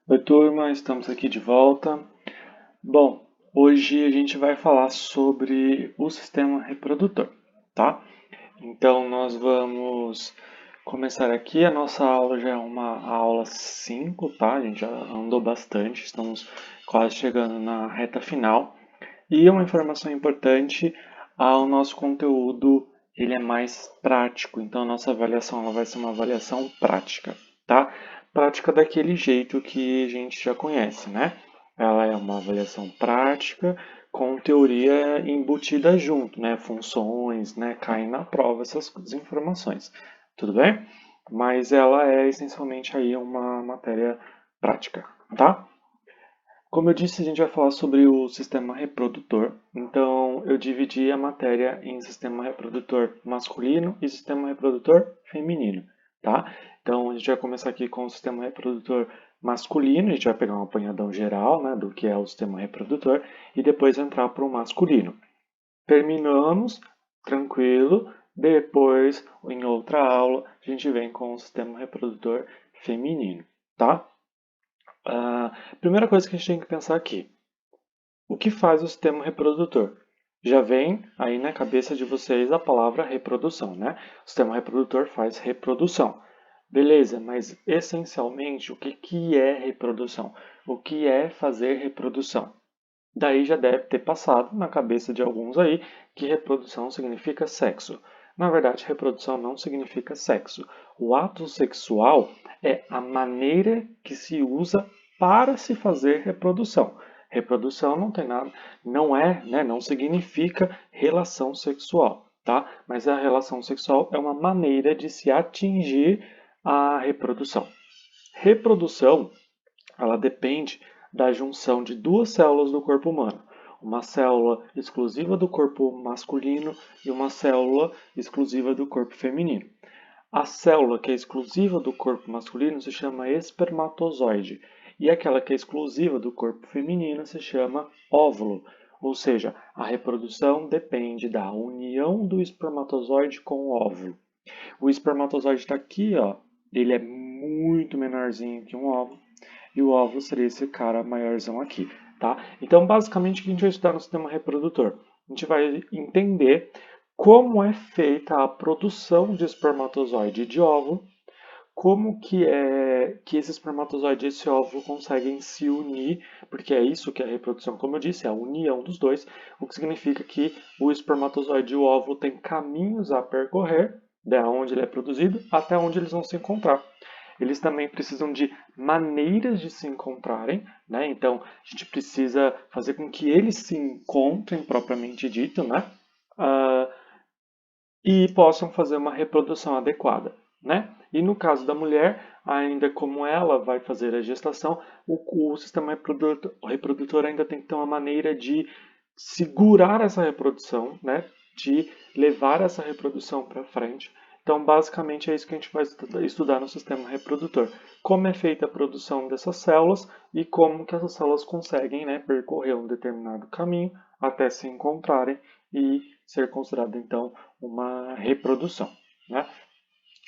Oi, turma, estamos aqui de volta. Bom, hoje a gente vai falar sobre o sistema reprodutor, tá? Então, nós vamos começar aqui. A nossa aula já é uma aula 5, tá? A gente já andou bastante, estamos quase chegando na reta final. E uma informação importante, o nosso conteúdo ele é mais prático, então a nossa avaliação ela vai ser uma avaliação prática, tá? Prática daquele jeito que a gente já conhece, né? Ela é uma avaliação prática com teoria embutida junto, né? Funções, né? Caem na prova essas informações, tudo bem? Mas ela é essencialmente aí uma matéria prática, tá? Como eu disse, a gente vai falar sobre o sistema reprodutor. Então, eu dividi a matéria em sistema reprodutor masculino e sistema reprodutor feminino, tá? Então, a gente vai começar aqui com o sistema reprodutor masculino, a gente vai pegar um apanhadão geral, né, do que é o sistema reprodutor, e depois entrar para o masculino. Terminamos, tranquilo, depois, em outra aula, a gente vem com o sistema reprodutor feminino, tá? Primeira coisa que a gente tem que pensar aqui: o que faz o sistema reprodutor? Já vem aí na cabeça de vocês a palavra reprodução, né? O sistema reprodutor faz reprodução. Beleza, mas essencialmente o que é reprodução? O que é fazer reprodução? Daí já deve ter passado na cabeça de alguns aí que reprodução significa sexo. Na verdade, reprodução não significa sexo. O ato sexual é a maneira que se usa para se fazer reprodução. Reprodução não tem nada, não é, né, não significa relação sexual, tá? Mas a relação sexual é uma maneira de se atingir a reprodução. Reprodução ela depende da junção de duas células do corpo humano. Uma célula exclusiva do corpo masculino e uma célula exclusiva do corpo feminino. A célula que é exclusiva do corpo masculino se chama espermatozoide e aquela que é exclusiva do corpo feminino se chama óvulo. Ou seja, a reprodução depende da união do espermatozoide com o óvulo. O espermatozoide está aqui, ó, ele é muito menorzinho que um óvulo e o óvulo seria esse cara maiorzão aqui, tá? Então, basicamente, o que a gente vai estudar no sistema reprodutor? A gente vai entender como é feita a produção de espermatozoide e de óvulo, como que é que esse espermatozoide e esse óvulo conseguem se unir, porque é isso que é a reprodução, como eu disse, é a união dos dois, o que significa que o espermatozoide e o óvulo têm caminhos a percorrer, da onde ele é produzido até onde eles vão se encontrar. Eles também precisam de maneiras de se encontrarem, né? Então a gente precisa fazer com que eles se encontrem propriamente dito, né? Uh, e possam fazer uma reprodução adequada, né? E no caso da mulher, ainda como ela vai fazer a gestação, o sistema reprodutor ainda tem que ter uma maneira de segurar essa reprodução, né? De levar essa reprodução para frente. Então, basicamente, é isso que a gente vai estudar no sistema reprodutor. Como é feita a produção dessas células e como que essas células conseguem, né, percorrer um determinado caminho até se encontrarem e ser considerado, então, uma reprodução, né?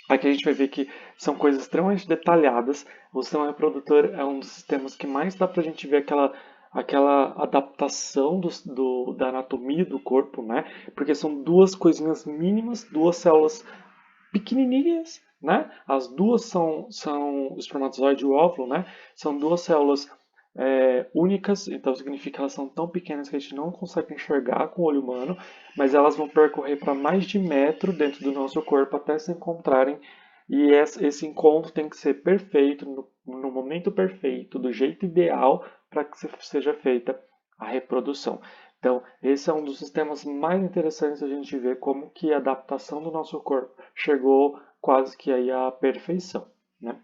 Aqui a gente vai ver que são coisas extremamente detalhadas. O sistema reprodutor é um dos sistemas que mais dá para a gente ver aquela adaptação da anatomia do corpo, né? Porque são duas coisinhas mínimas, duas células pequenininhas, né? As duas são o espermatozoide e o óvulo, né? São duas células únicas, então significa que elas são tão pequenas que a gente não consegue enxergar com o olho humano, mas elas vão percorrer para mais de metro dentro do nosso corpo até se encontrarem, e esse encontro tem que ser perfeito, no momento perfeito, do jeito ideal para que seja feita a reprodução. Então, esse é um dos sistemas mais interessantes a gente ver como que a adaptação do nosso corpo chegou quase que aí à perfeição, né?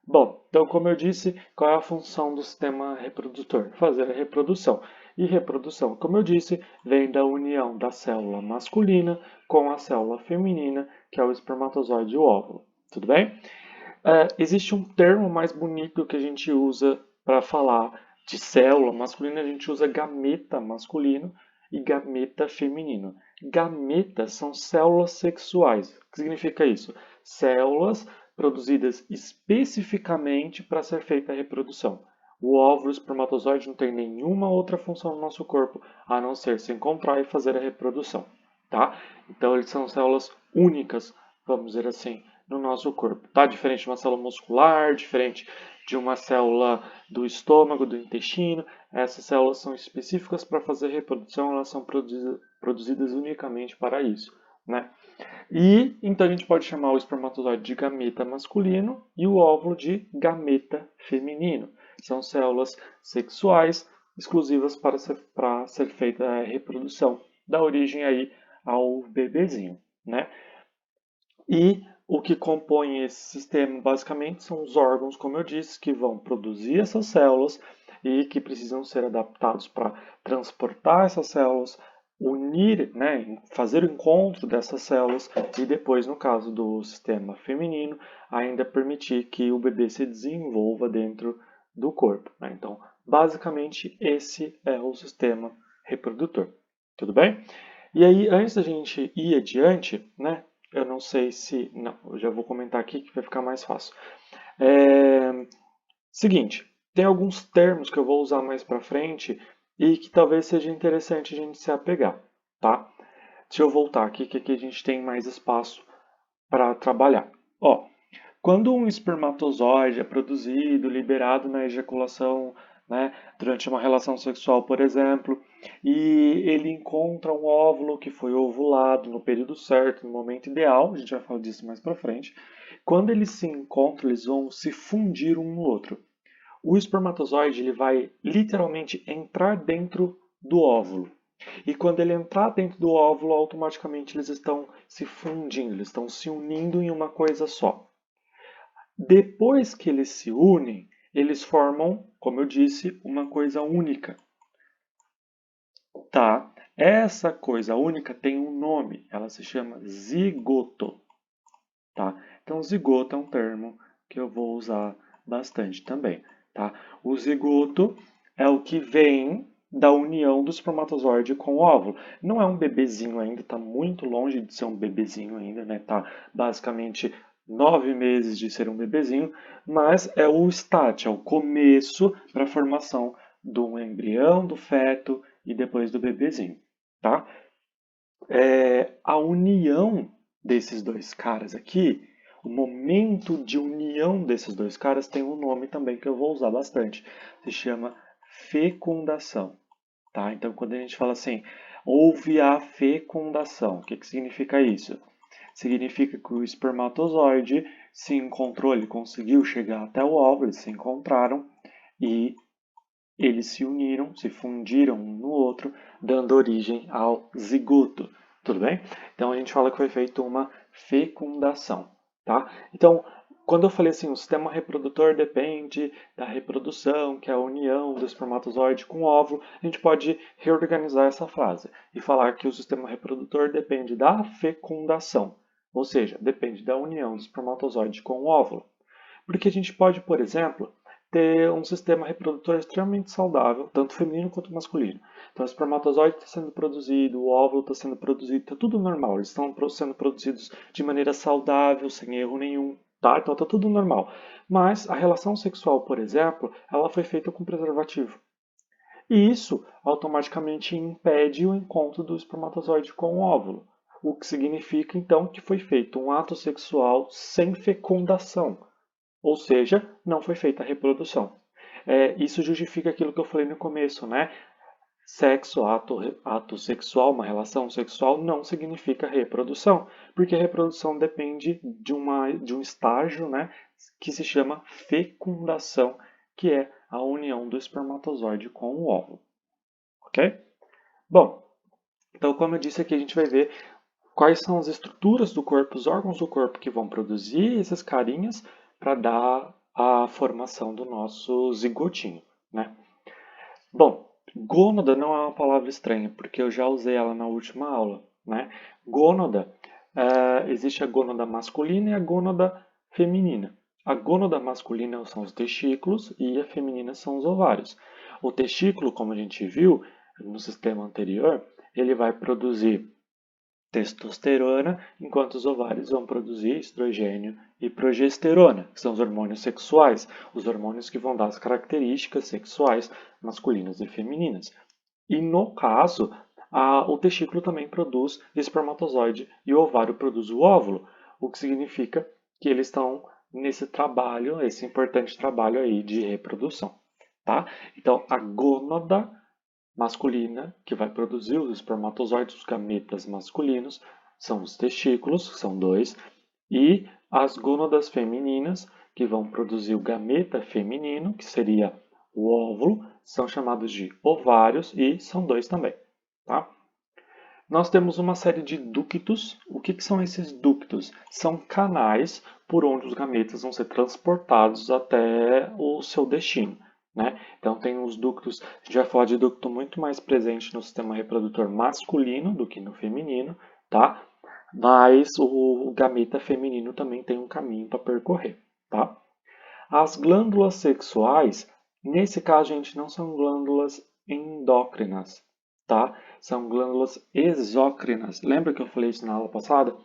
Bom, então como eu disse, qual é a função do sistema reprodutor? Fazer a reprodução. E reprodução, como eu disse, vem da união da célula masculina com a célula feminina, que é o espermatozoide e o óvulo. Tudo bem? Existe um termo mais bonito que a gente usa para falar de célula masculina, a gente usa gameta masculino e gameta feminino. Gametas são células sexuais. O que significa isso? Células produzidas especificamente para ser feita a reprodução. O óvulo e o espermatozoide não tem nenhuma outra função no nosso corpo a não ser se encontrar e fazer a reprodução, tá? Então eles são células únicas, vamos dizer assim, no nosso corpo, tá? Diferente de uma célula muscular, diferente de uma célula do estômago, do intestino, essas células são específicas para fazer reprodução, elas são produzidas unicamente para isso, né? E então a gente pode chamar o espermatozoide de gameta masculino e o óvulo de gameta feminino. São células sexuais exclusivas para ser feita a reprodução, da origem aí ao bebezinho, né? E o que compõe esse sistema basicamente são os órgãos, como eu disse, que vão produzir essas células e que precisam ser adaptados para transportar essas células, unir, né, fazer o encontro dessas células e depois, no caso do sistema feminino, ainda permitir que o bebê se desenvolva dentro do corpo, né? Então, basicamente, esse é o sistema reprodutor. Tudo bem? E aí, antes da gente ir adiante, né, eu não sei se... Não, eu já vou comentar aqui que vai ficar mais fácil. Seguinte, tem alguns termos que eu vou usar mais para frente e que talvez seja interessante a gente se apegar, tá? Deixa eu voltar aqui, que aqui a gente tem mais espaço para trabalhar. Ó, quando um espermatozoide é produzido, liberado na ejaculação, né, durante uma relação sexual, por exemplo, e ele encontra um óvulo que foi ovulado no período certo, no momento ideal, a gente vai falar disso mais para frente. Quando eles se encontram, eles vão se fundir um no outro. O espermatozoide ele vai literalmente entrar dentro do óvulo. E quando ele entrar dentro do óvulo, automaticamente eles estão se fundindo, eles estão se unindo em uma coisa só. Depois que eles se unem, eles formam, como eu disse, uma coisa única. Tá? Essa coisa única tem um nome, ela se chama zigoto. Tá? Então, zigoto é um termo que eu vou usar bastante também. Tá? O zigoto é o que vem da união do espermatozoide com o óvulo. Não é um bebezinho ainda, está muito longe de ser um bebezinho ainda, né? Tá basicamente 9 meses de ser um bebezinho, mas é o start, é o começo para a formação do embrião, do feto e depois do bebezinho, tá? A união desses dois caras aqui, o momento de união desses dois caras tem um nome também que eu vou usar bastante. Se chama fecundação, tá? Então, quando a gente fala assim, houve a fecundação, o que significa isso? Significa que o espermatozoide se encontrou, ele conseguiu chegar até o óvulo, eles se encontraram e eles se uniram, se fundiram um no outro, dando origem ao zigoto. Tudo bem? Então a gente fala que foi feita uma fecundação, tá? Então, quando eu falei assim, o sistema reprodutor depende da reprodução, que é a união do espermatozoide com o óvulo, a gente pode reorganizar essa frase e falar que o sistema reprodutor depende da fecundação, ou seja, depende da união do espermatozoide com o óvulo. Porque a gente pode, por exemplo, ter um sistema reprodutor extremamente saudável, tanto feminino quanto masculino. Então, o espermatozoide está sendo produzido, o óvulo está sendo produzido, está tudo normal. Eles estão sendo produzidos de maneira saudável, sem erro nenhum, tá? Então, está tudo normal. Mas a relação sexual, por exemplo, ela foi feita com preservativo. E isso automaticamente impede o encontro do espermatozoide com o óvulo. O que significa, então, que foi feito um ato sexual sem fecundação. Ou seja, não foi feita a reprodução. Isso justifica aquilo que eu falei no começo, né? Sexo, ato sexual, uma relação sexual, não significa reprodução, porque a reprodução depende de um estágio, né, que se chama fecundação, que é a união do espermatozoide com o óvulo. Ok? Bom, então, como eu disse aqui, a gente vai ver quais são as estruturas do corpo, os órgãos do corpo que vão produzir esses carinhas para dar a formação do nosso zigotinho, né? Bom, gônada não é uma palavra estranha, porque eu já usei ela na última aula, né? Gônada, existe a gônada masculina e a gônada feminina. A gônada masculina são os testículos e a feminina são os ovários. O testículo, como a gente viu no sistema anterior, ele vai produzir testosterona, enquanto os ovários vão produzir estrogênio e progesterona, que são os hormônios sexuais, os hormônios que vão dar as características sexuais masculinas e femininas. E no caso, o testículo também produz espermatozoide e o ovário produz o óvulo, o que significa que eles estão nesse trabalho, esse importante trabalho aí de reprodução, tá? Então, a gônada masculina, que vai produzir os espermatozoides, os gametas masculinos, são os testículos, que são dois, e as gônadas femininas, que vão produzir o gameta feminino, que seria o óvulo, são chamados de ovários e são dois também, tá? Nós temos uma série de ductos. O que são esses ductos? São canais por onde os gametas vão ser transportados até o seu destino, né? Então tem os ductos, a gente vai falar de ducto muito mais presente no sistema reprodutor masculino do que no feminino, tá? Mas o gameta feminino também tem um caminho para percorrer, tá? As glândulas sexuais, nesse caso, gente, não são glândulas endócrinas, tá? São glândulas exócrinas. Lembra que eu falei isso na aula passada?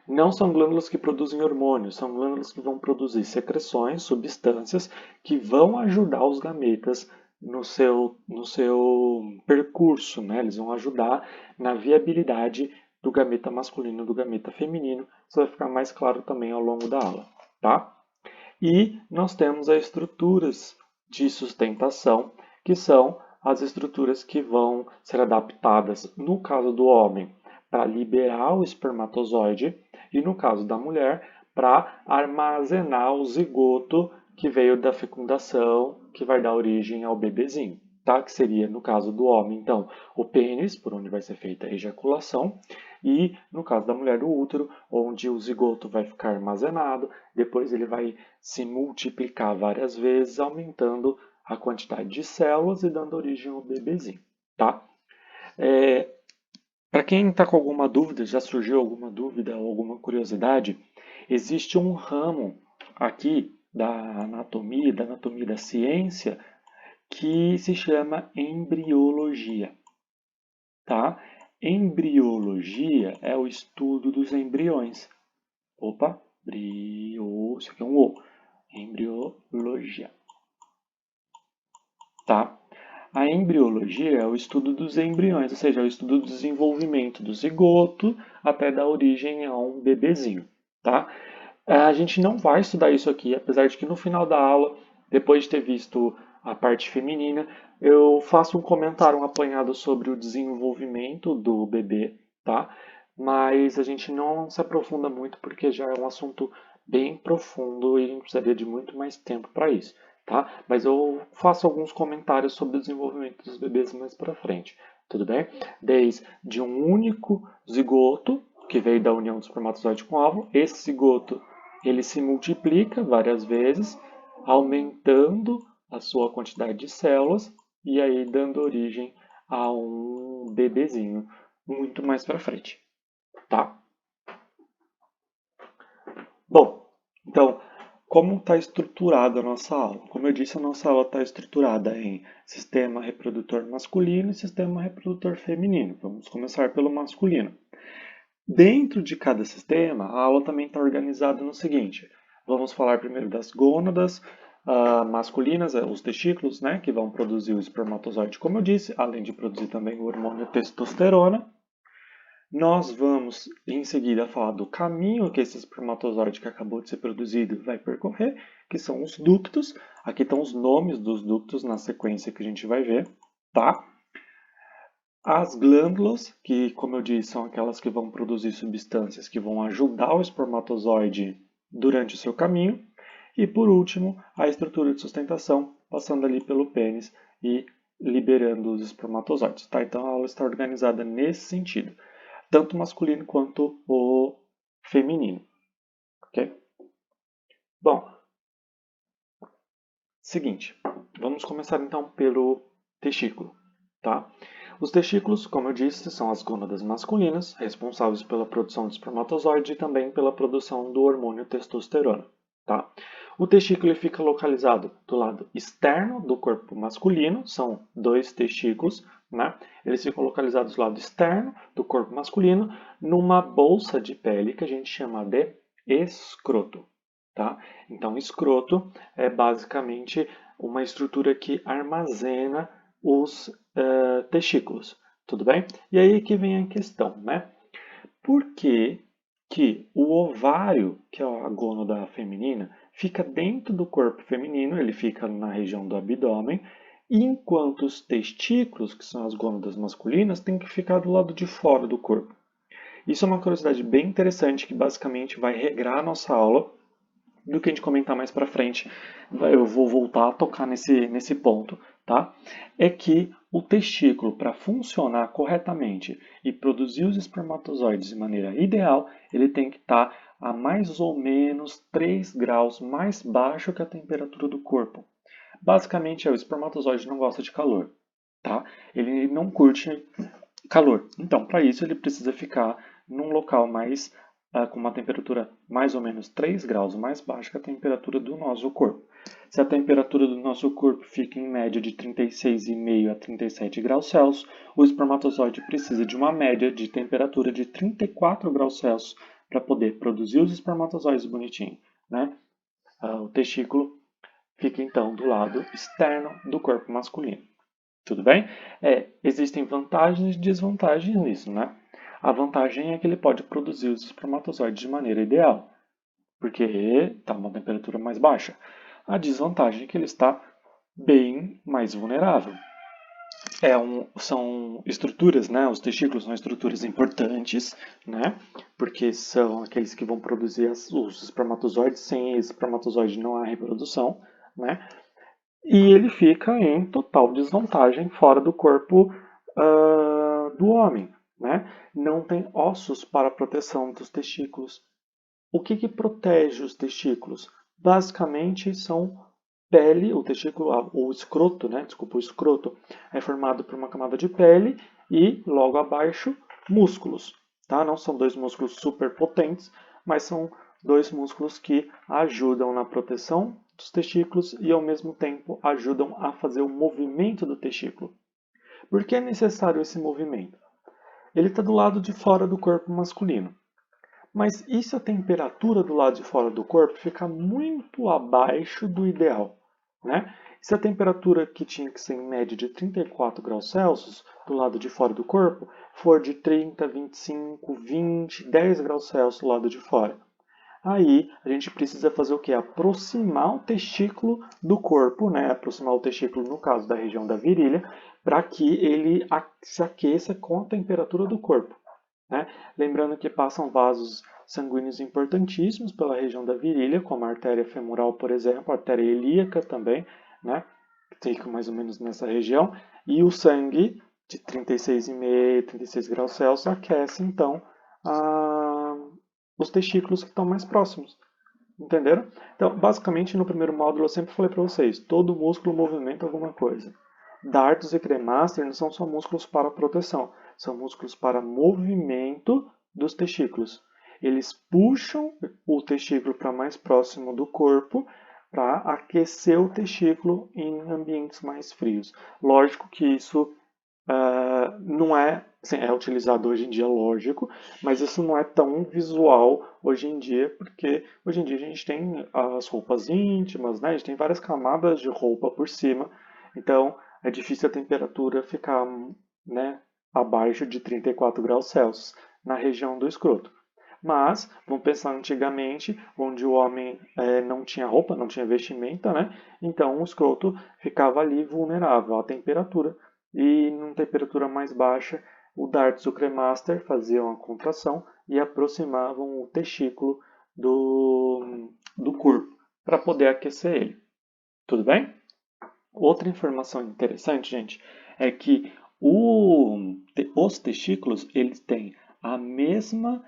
Não são glândulas que produzem hormônios, são glândulas que vão produzir secreções, substâncias que vão ajudar os gametas no seu percurso, né? Eles vão ajudar na viabilidade do gameta masculino e do gameta feminino. Isso vai ficar mais claro também ao longo da aula, tá? E nós temos as estruturas de sustentação, que são as estruturas que vão ser adaptadas, no caso do homem, para liberar o espermatozoide e, no caso da mulher, para armazenar o zigoto que veio da fecundação, que vai dar origem ao bebezinho. Tá? Que seria, no caso do homem, então, o pênis, por onde vai ser feita a ejaculação, e, no caso da mulher, o útero, onde o zigoto vai ficar armazenado, depois ele vai se multiplicar várias vezes, aumentando a quantidade de células e dando origem ao bebezinho, tá? Para quem está com alguma dúvida, já surgiu alguma dúvida ou alguma curiosidade, existe um ramo aqui da anatomia da ciência, que se chama embriologia, tá? Embriologia é o estudo dos embriões. Opa, isso aqui é um O. Embriologia. Tá? A embriologia é o estudo dos embriões, ou seja, é o estudo do desenvolvimento do zigoto até dar origem a um bebezinho, tá? A gente não vai estudar isso aqui, apesar de que no final da aula, depois de ter visto a parte feminina, eu faço um comentário, um apanhado sobre o desenvolvimento do bebê, tá? Mas a gente não se aprofunda muito porque já é um assunto bem profundo e a gente precisaria de muito mais tempo para isso, tá? Mas eu faço alguns comentários sobre o desenvolvimento dos bebês mais para frente, tudo bem? Desde um único zigoto, que veio da união do espermatozoide com o óvulo, esse zigoto ele se multiplica várias vezes, aumentando a sua quantidade de células e aí dando origem a um bebezinho muito mais para frente, tá? Bom, então, como está estruturada a nossa aula? Como eu disse, a nossa aula está estruturada em sistema reprodutor masculino e sistema reprodutor feminino. Vamos começar pelo masculino. Dentro de cada sistema, a aula também está organizada no seguinte: vamos falar primeiro das gônadas masculinas, os testículos, né, que vão produzir o espermatozoide, como eu disse, além de produzir também o hormônio testosterona. Nós vamos, em seguida, falar do caminho que esse espermatozoide que acabou de ser produzido vai percorrer, que são os ductos. Aqui estão os nomes dos ductos na sequência que a gente vai ver, tá? As glândulas, que, como eu disse, são aquelas que vão produzir substâncias que vão ajudar o espermatozoide durante o seu caminho. E, por último, a estrutura de sustentação, passando ali pelo pênis e liberando os espermatozoides. Tá? Então, a aula está organizada nesse sentido, tanto o masculino quanto o feminino. Ok? Bom, seguinte, vamos começar então pelo testículo. Tá? Os testículos, como eu disse, são as gônadas masculinas, responsáveis pela produção de espermatozoide e também pela produção do hormônio testosterona. Tá? O testículo fica localizado do lado externo do corpo masculino, são dois testículos, né? Eles ficam localizados do lado externo do corpo masculino, numa bolsa de pele que a gente chama de escroto, tá? Então, escroto é basicamente uma estrutura que armazena os testículos, tudo bem? E aí que vem a questão, né? Por que que o ovário, que é a gônada feminina, fica dentro do corpo feminino, ele fica na região do abdômen, enquanto os testículos, que são as gônadas masculinas, têm que ficar do lado de fora do corpo? Isso é uma curiosidade bem interessante que basicamente vai regrar a nossa aula do que a gente comentar mais para frente. Eu vou voltar a tocar nesse ponto, tá? É que o testículo, para funcionar corretamente e produzir os espermatozoides de maneira ideal, ele tem que estar a mais ou menos 3 graus mais baixo que a temperatura do corpo. Basicamente, o espermatozoide não gosta de calor, tá? Ele não curte calor. Então, para isso, ele precisa ficar num local mais com uma temperatura mais ou menos 3 graus mais baixa que a temperatura do nosso corpo. Se a temperatura do nosso corpo fica em média de 36,5 a 37 graus Celsius, o espermatozoide precisa de uma média de temperatura de 34 graus Celsius para poder produzir os espermatozoides bonitinhos, né? O testículo fica então do lado externo do corpo masculino. Tudo bem? Existem vantagens e desvantagens nisso, né? A vantagem é que ele pode produzir os espermatozoides de maneira ideal, porque está uma temperatura mais baixa. A desvantagem é que ele está bem mais vulnerável. São estruturas, né? Os testículos são estruturas importantes, né? Porque são aqueles que vão produzir os espermatozoides. Sem espermatozoide não há reprodução, né? E ele fica em total desvantagem fora do corpo do homem, né? Não tem ossos para proteção dos testículos. O que protege os testículos? Basicamente são pele, o testículo, o escroto, né? Desculpa, o escroto é formado por uma camada de pele e logo abaixo músculos, tá? Não são dois músculos super potentes, mas são dois músculos que ajudam na proteção dos testículos e ao mesmo tempo ajudam a fazer o movimento do testículo. Por que é necessário esse movimento? Ele está do lado de fora do corpo masculino. Mas e se a temperatura do lado de fora do corpo ficar muito abaixo do ideal, né? Se a temperatura que tinha que ser em média de 34 graus Celsius do lado de fora do corpo for de 30, 25, 20, 10 graus Celsius do lado de fora. Aí a gente precisa fazer o quê? Aproximar o testículo do corpo, né? Aproximar o testículo, no caso da região da virilha, para que ele se aqueça com a temperatura do corpo, né? Lembrando que passam vasos sanguíneos importantíssimos pela região da virilha, como a artéria femoral, por exemplo, a artéria ilíaca também, né? Que fica mais ou menos nessa região, e o sangue de 36,5, 36 graus Celsius aquece então os testículos que estão mais próximos. Entenderam? Então, basicamente, no primeiro módulo eu sempre falei para vocês, todo músculo movimenta alguma coisa. Dardos e cremaster não são só músculos para proteção, são músculos para movimento dos testículos. Eles puxam o testículo para mais próximo do corpo para aquecer o testículo em ambientes mais frios. Lógico que isso não é, assim, é utilizado hoje em dia, lógico, mas isso não é tão visual hoje em dia, porque hoje em dia a gente tem as roupas íntimas, né? A gente tem várias camadas de roupa por cima, então é difícil a temperatura ficar, né, abaixo de 34 graus Celsius na região do escroto. Mas, vamos pensar antigamente, onde o homem não tinha roupa, não tinha vestimenta, né? Então o escroto ficava ali vulnerável à temperatura. E numa temperatura mais baixa, o Darts e o Cremaster faziam a contração e aproximavam o testículo do corpo para poder aquecer ele. Tudo bem? Outra informação interessante, gente, é que os testículos eles têm a mesma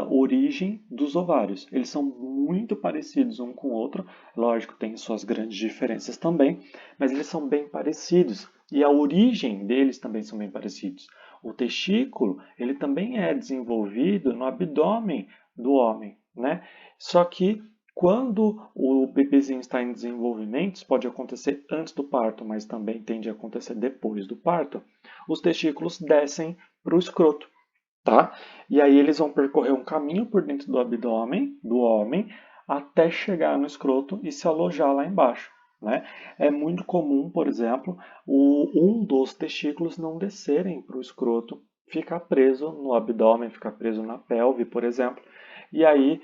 origem dos ovários. Eles são muito parecidos um com o outro. Lógico, tem suas grandes diferenças também, mas eles são bem parecidos. E a origem deles também são bem parecidos. O testículo ele também é desenvolvido no abdômen do homem, né? Só que Quando o bebezinho está em desenvolvimento, isso pode acontecer antes do parto, mas também tende a acontecer depois do parto, os testículos descem para o escroto, tá? E aí eles vão percorrer um caminho por dentro do abdômen do homem até chegar no escroto e se alojar lá embaixo, né? É muito comum, por exemplo, um dos testículos não descerem para o escroto, ficar preso no abdômen, ficar preso na pelve, por exemplo. E aí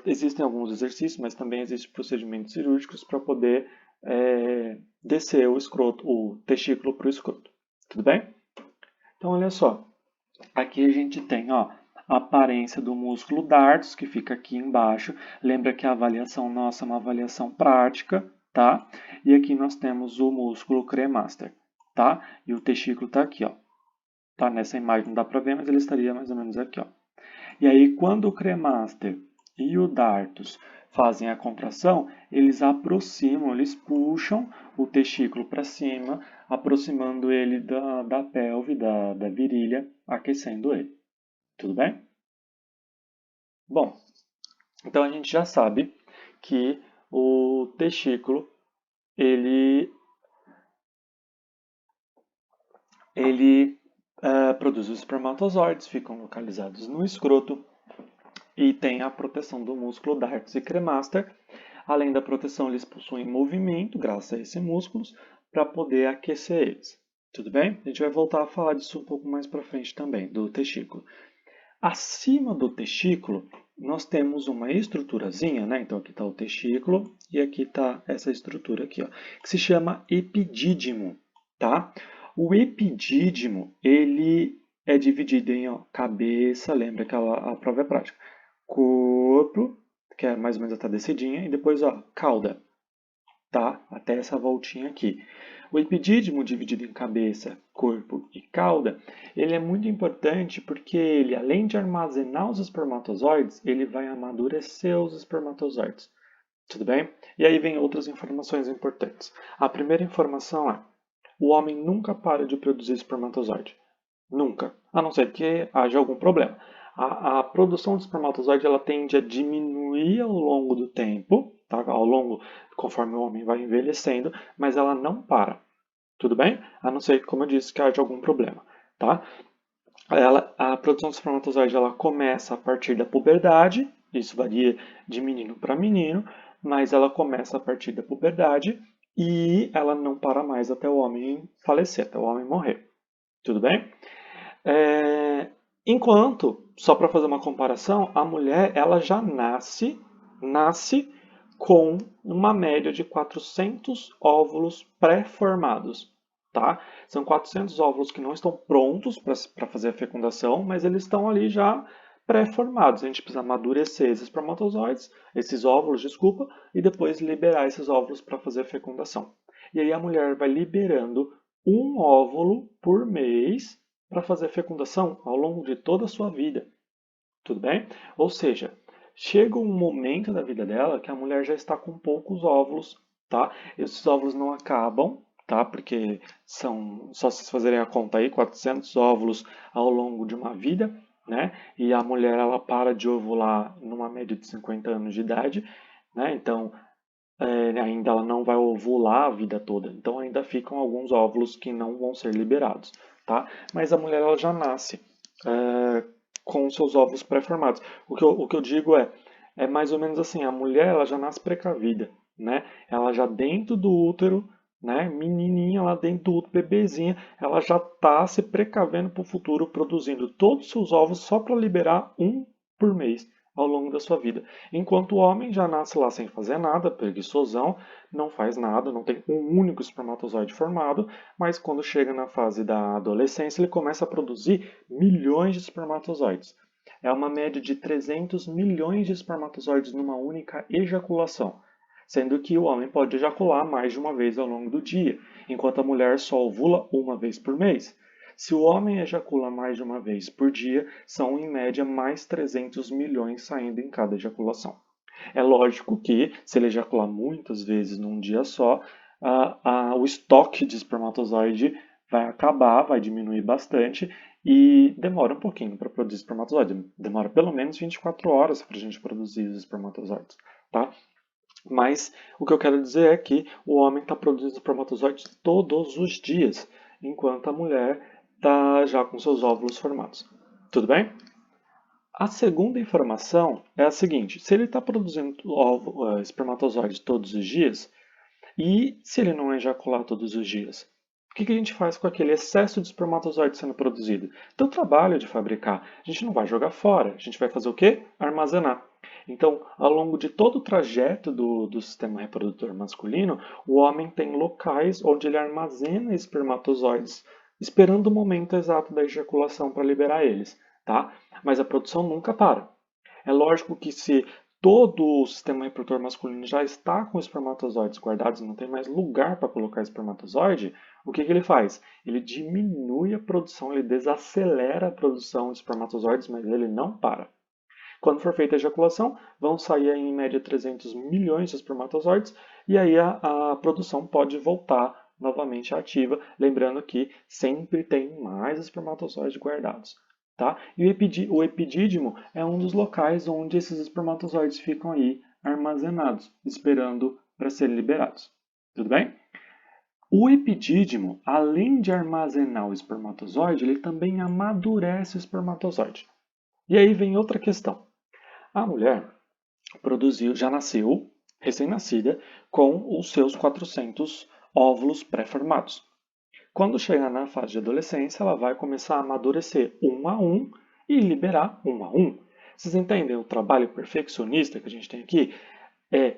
existem alguns exercícios, mas também existem procedimentos cirúrgicos para poder descer o escroto, o testículo para o escroto. Tudo bem? Então, olha só. Aqui a gente tem, ó, a aparência do músculo dartos, que fica aqui embaixo. Lembra que a avaliação nossa é uma avaliação prática, tá? E aqui nós temos o músculo cremaster, tá? E o testículo está aqui, ó. Tá nessa imagem não dá para ver, mas ele estaria mais ou menos aqui, ó. E aí, quando o cremaster e o dartos fazem a contração, eles aproximam, eles puxam o testículo para cima, aproximando ele da pelve, da virilha, aquecendo ele. Tudo bem? Bom, então a gente já sabe que o testículo ele, ele produz os espermatozoides, ficam localizados no escroto e tem a proteção do músculo dartos e cremaster. Além da proteção, eles possuem movimento, graças a esses músculos, para poder aquecer eles. Tudo bem? A gente vai voltar a falar disso um pouco mais para frente também, do testículo. Acima do testículo, nós temos uma estruturazinha, né? Então aqui está o testículo e aqui está essa estrutura aqui, ó, que se chama epidídimo, tá? O epidídimo, ele é dividido em ó, cabeça, lembra que a prova é prática, corpo, que é mais ou menos até descidinha, e depois ó, cauda, tá? Até essa voltinha aqui. O epidídimo, dividido em cabeça, corpo e cauda, ele é muito importante porque ele, além de armazenar os espermatozoides, ele vai amadurecer os espermatozoides. Tudo bem? E aí vem outras informações importantes. A primeira informação é: o homem nunca para de produzir espermatozoide. Nunca. A não ser que haja algum problema. A produção de espermatozoide ela tende a diminuir ao longo do tempo, tá? Ao longo, conforme o homem vai envelhecendo, mas ela não para. Tudo bem? A não ser, como eu disse, que haja algum problema, tá? A produção de espermatozoide ela começa a partir da puberdade, isso varia de menino para menino, mas ela começa a partir da puberdade e ela não para mais até o homem falecer, até o homem morrer. Tudo bem? Enquanto, só para fazer uma comparação, a mulher ela já nasce com uma média de 400 óvulos pré-formados, tá? São 400 óvulos que não estão prontos para fazer a fecundação, mas eles estão ali já pré-formados. A gente precisa amadurecer esses espermatozoides, esses óvulos, desculpa, e depois liberar esses óvulos para fazer a fecundação. E aí a mulher vai liberando um óvulo por mês para fazer a fecundação ao longo de toda a sua vida. Tudo bem? Ou seja, chega um momento da vida dela que a mulher já está com poucos óvulos, tá? Esses óvulos não acabam, tá? Porque são, só se fazerem a conta aí, 400 óvulos ao longo de uma vida, né? E a mulher ela para de ovular numa média de 50 anos de idade, né? Então, ainda ela não vai ovular a vida toda. Então ainda ficam alguns óvulos que não vão ser liberados, tá? Mas a mulher ela já nasce com seus óvulos pré-formados. O que eu digo é mais ou menos assim, a mulher ela já nasce precavida, né? Ela já dentro do útero, né? Menininha lá dentro do útero, bebezinha, ela já está se precavendo para o futuro, produzindo todos os seus ovos só para liberar um por mês ao longo da sua vida. Enquanto o homem já nasce lá sem fazer nada, preguiçosão, não faz nada, não tem um único espermatozoide formado, mas quando chega na fase da adolescência, ele começa a produzir milhões de espermatozoides. É uma média de 300 milhões de espermatozoides numa única ejaculação, sendo que o homem pode ejacular mais de uma vez ao longo do dia, enquanto a mulher só ovula uma vez por mês. Se o homem ejacula mais de uma vez por dia, são em média mais 300 milhões saindo em cada ejaculação. É lógico que, se ele ejacular muitas vezes num dia só, o estoque de espermatozoide vai acabar, vai diminuir bastante e demora um pouquinho para produzir espermatozoide. Demora pelo menos 24 horas para a gente produzir os espermatozoides, tá? Mas o que eu quero dizer é que o homem está produzindo espermatozoides todos os dias, enquanto a mulher está já com seus óvulos formados. Tudo bem? A segunda informação é a seguinte: se ele está produzindo espermatozoides todos os dias, e se ele não ejacular todos os dias? O que a gente faz com aquele excesso de espermatozoide sendo produzido? Então, o trabalho de fabricar, a gente não vai jogar fora, a gente vai fazer o quê? Armazenar. Então, ao longo de todo o trajeto do sistema reprodutor masculino, o homem tem locais onde ele armazena espermatozoides, esperando o momento exato da ejaculação para liberar eles, tá? Mas a produção nunca para. É lógico que se todo o sistema reprodutor masculino já está com espermatozoides guardados e não tem mais lugar para colocar espermatozoide, o que ele faz? Ele diminui a produção, ele desacelera a produção de espermatozoides, mas ele não para. Quando for feita a ejaculação, vão sair em média 300 milhões de espermatozoides e aí a produção pode voltar novamente ativa, lembrando que sempre tem mais espermatozoides guardados. Tá? E o epidídimo é um dos locais onde esses espermatozoides ficam aí armazenados, esperando para serem liberados. Tudo bem? O epidídimo, além de armazenar o espermatozoide, ele também amadurece o espermatozoide. E aí vem outra questão. A mulher produziu, já nasceu, recém-nascida, com os seus 400 óvulos pré-formados. Quando chegar na fase de adolescência, ela vai começar a amadurecer um a um e liberar um a um. Vocês entendem o trabalho perfeccionista que a gente tem aqui?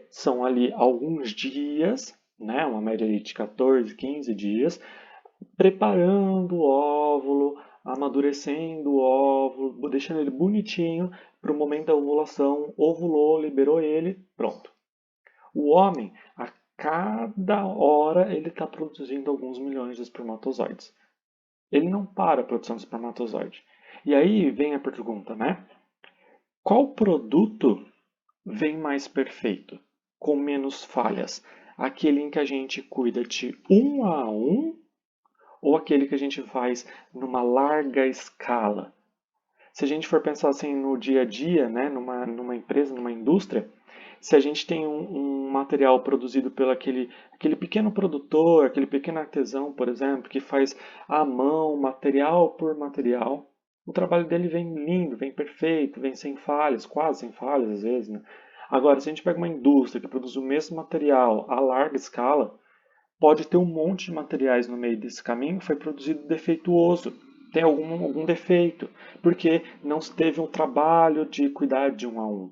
São ali alguns dias, né, uma média de 14, 15 dias, preparando o óvulo, amadurecendo o óvulo, deixando ele bonitinho para o momento da ovulação, ovulou, liberou ele, pronto. O homem, a cada hora, ele está produzindo alguns milhões de espermatozoides. Ele não para a produção de espermatozoide. E aí vem a pergunta, né? Qual produto vem mais perfeito, com menos falhas? Aquele em que a gente cuida de um a um ou aquele que a gente faz numa larga escala? Se a gente for pensar assim no dia a dia, né, numa empresa, numa indústria, se a gente tem um material produzido pelo aquele pequeno produtor, aquele pequeno artesão, por exemplo, que faz à mão, material por material, o trabalho dele vem lindo, vem perfeito, vem sem falhas, quase sem falhas às vezes, né? Agora, se a gente pega uma indústria que produz o mesmo material a larga escala, pode ter um monte de materiais no meio desse caminho que foi produzido defeituoso, tem algum defeito, porque não se teve um trabalho de cuidar de um a um.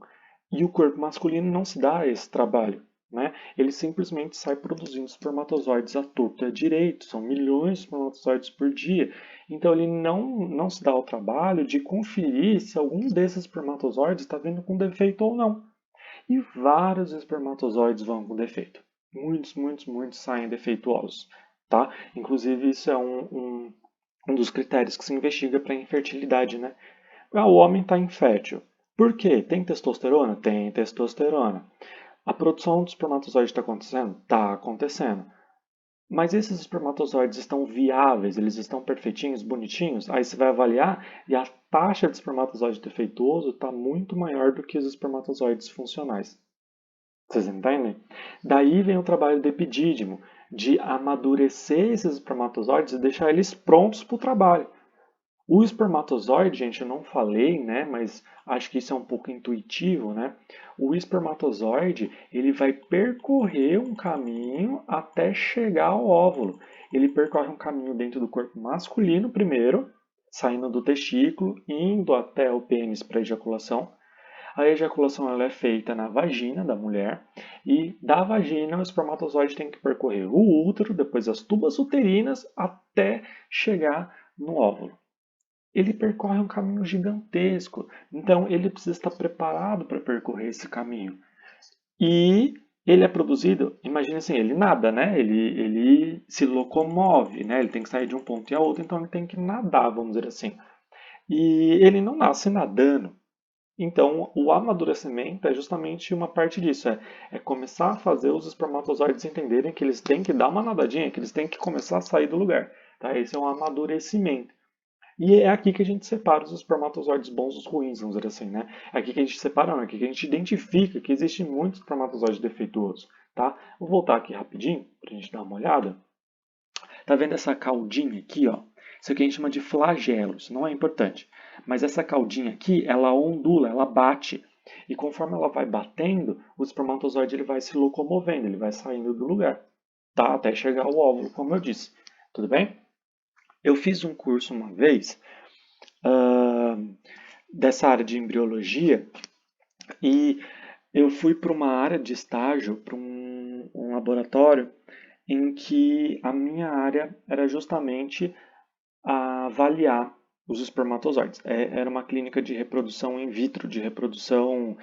E o corpo masculino não se dá esse trabalho. Né? Ele simplesmente sai produzindo espermatozoides à torto e à direito, são milhões de espermatozoides por dia. Então ele não se dá o trabalho de conferir se algum desses espermatozoides está vindo com defeito ou não. E vários espermatozoides vão com defeito. Muitos saem defeituosos. Tá? Inclusive, isso é um dos critérios que se investiga para infertilidade. Né? O homem está infértil. Por quê? Tem testosterona? Tem testosterona. A produção de espermatozoide está acontecendo? Está acontecendo. Mas esses espermatozoides estão viáveis, eles estão perfeitinhos, bonitinhos? Aí você vai avaliar e a taxa de espermatozoide defeituoso está muito maior do que os espermatozoides funcionais. Vocês entendem? Daí vem o trabalho do epidídimo, de amadurecer esses espermatozoides e deixar eles prontos para o trabalho. O espermatozoide, gente, eu não falei, né, mas acho que isso é um pouco intuitivo, né? O espermatozoide, ele vai percorrer um caminho até chegar ao óvulo. Ele percorre um caminho dentro do corpo masculino primeiro, saindo do testículo, indo até o pênis para ejaculação. A ejaculação ela é feita na vagina da mulher e da vagina o espermatozoide tem que percorrer o útero, depois as tubas uterinas até chegar no óvulo. Ele percorre um caminho gigantesco, então ele precisa estar preparado para percorrer esse caminho. E ele é produzido, imagine assim, ele nada, né? Ele se locomove, né? Ele tem que sair de um ponto e a outro, então ele tem que nadar, vamos dizer assim. E ele não nasce nadando. Então, o amadurecimento é justamente uma parte disso, é começar a fazer os espermatozoides entenderem que eles têm que dar uma nadadinha, que eles têm que começar a sair do lugar. Tá? Esse é um amadurecimento. E é aqui que a gente separa os espermatozoides bons dos ruins, vamos dizer assim, né? É aqui que a gente separa, não, é aqui que a gente identifica que existe muitos espermatozoides defeituosos, tá? Vou voltar aqui rapidinho para a gente dar uma olhada. Tá vendo essa caudinha aqui, ó? Isso aqui a gente chama de flagelo, isso não é importante. Mas essa caudinha aqui, ela ondula, ela bate. E conforme ela vai batendo, o espermatozoide ele vai se locomovendo, ele vai saindo do lugar, tá? Até chegar ao óvulo, como eu disse. Tudo bem? Eu fiz um curso uma vez dessa área de embriologia e eu fui para uma área de estágio, para um laboratório, em que a minha área era justamente avaliar os espermatozoides. Era uma clínica de reprodução in vitro, de reprodução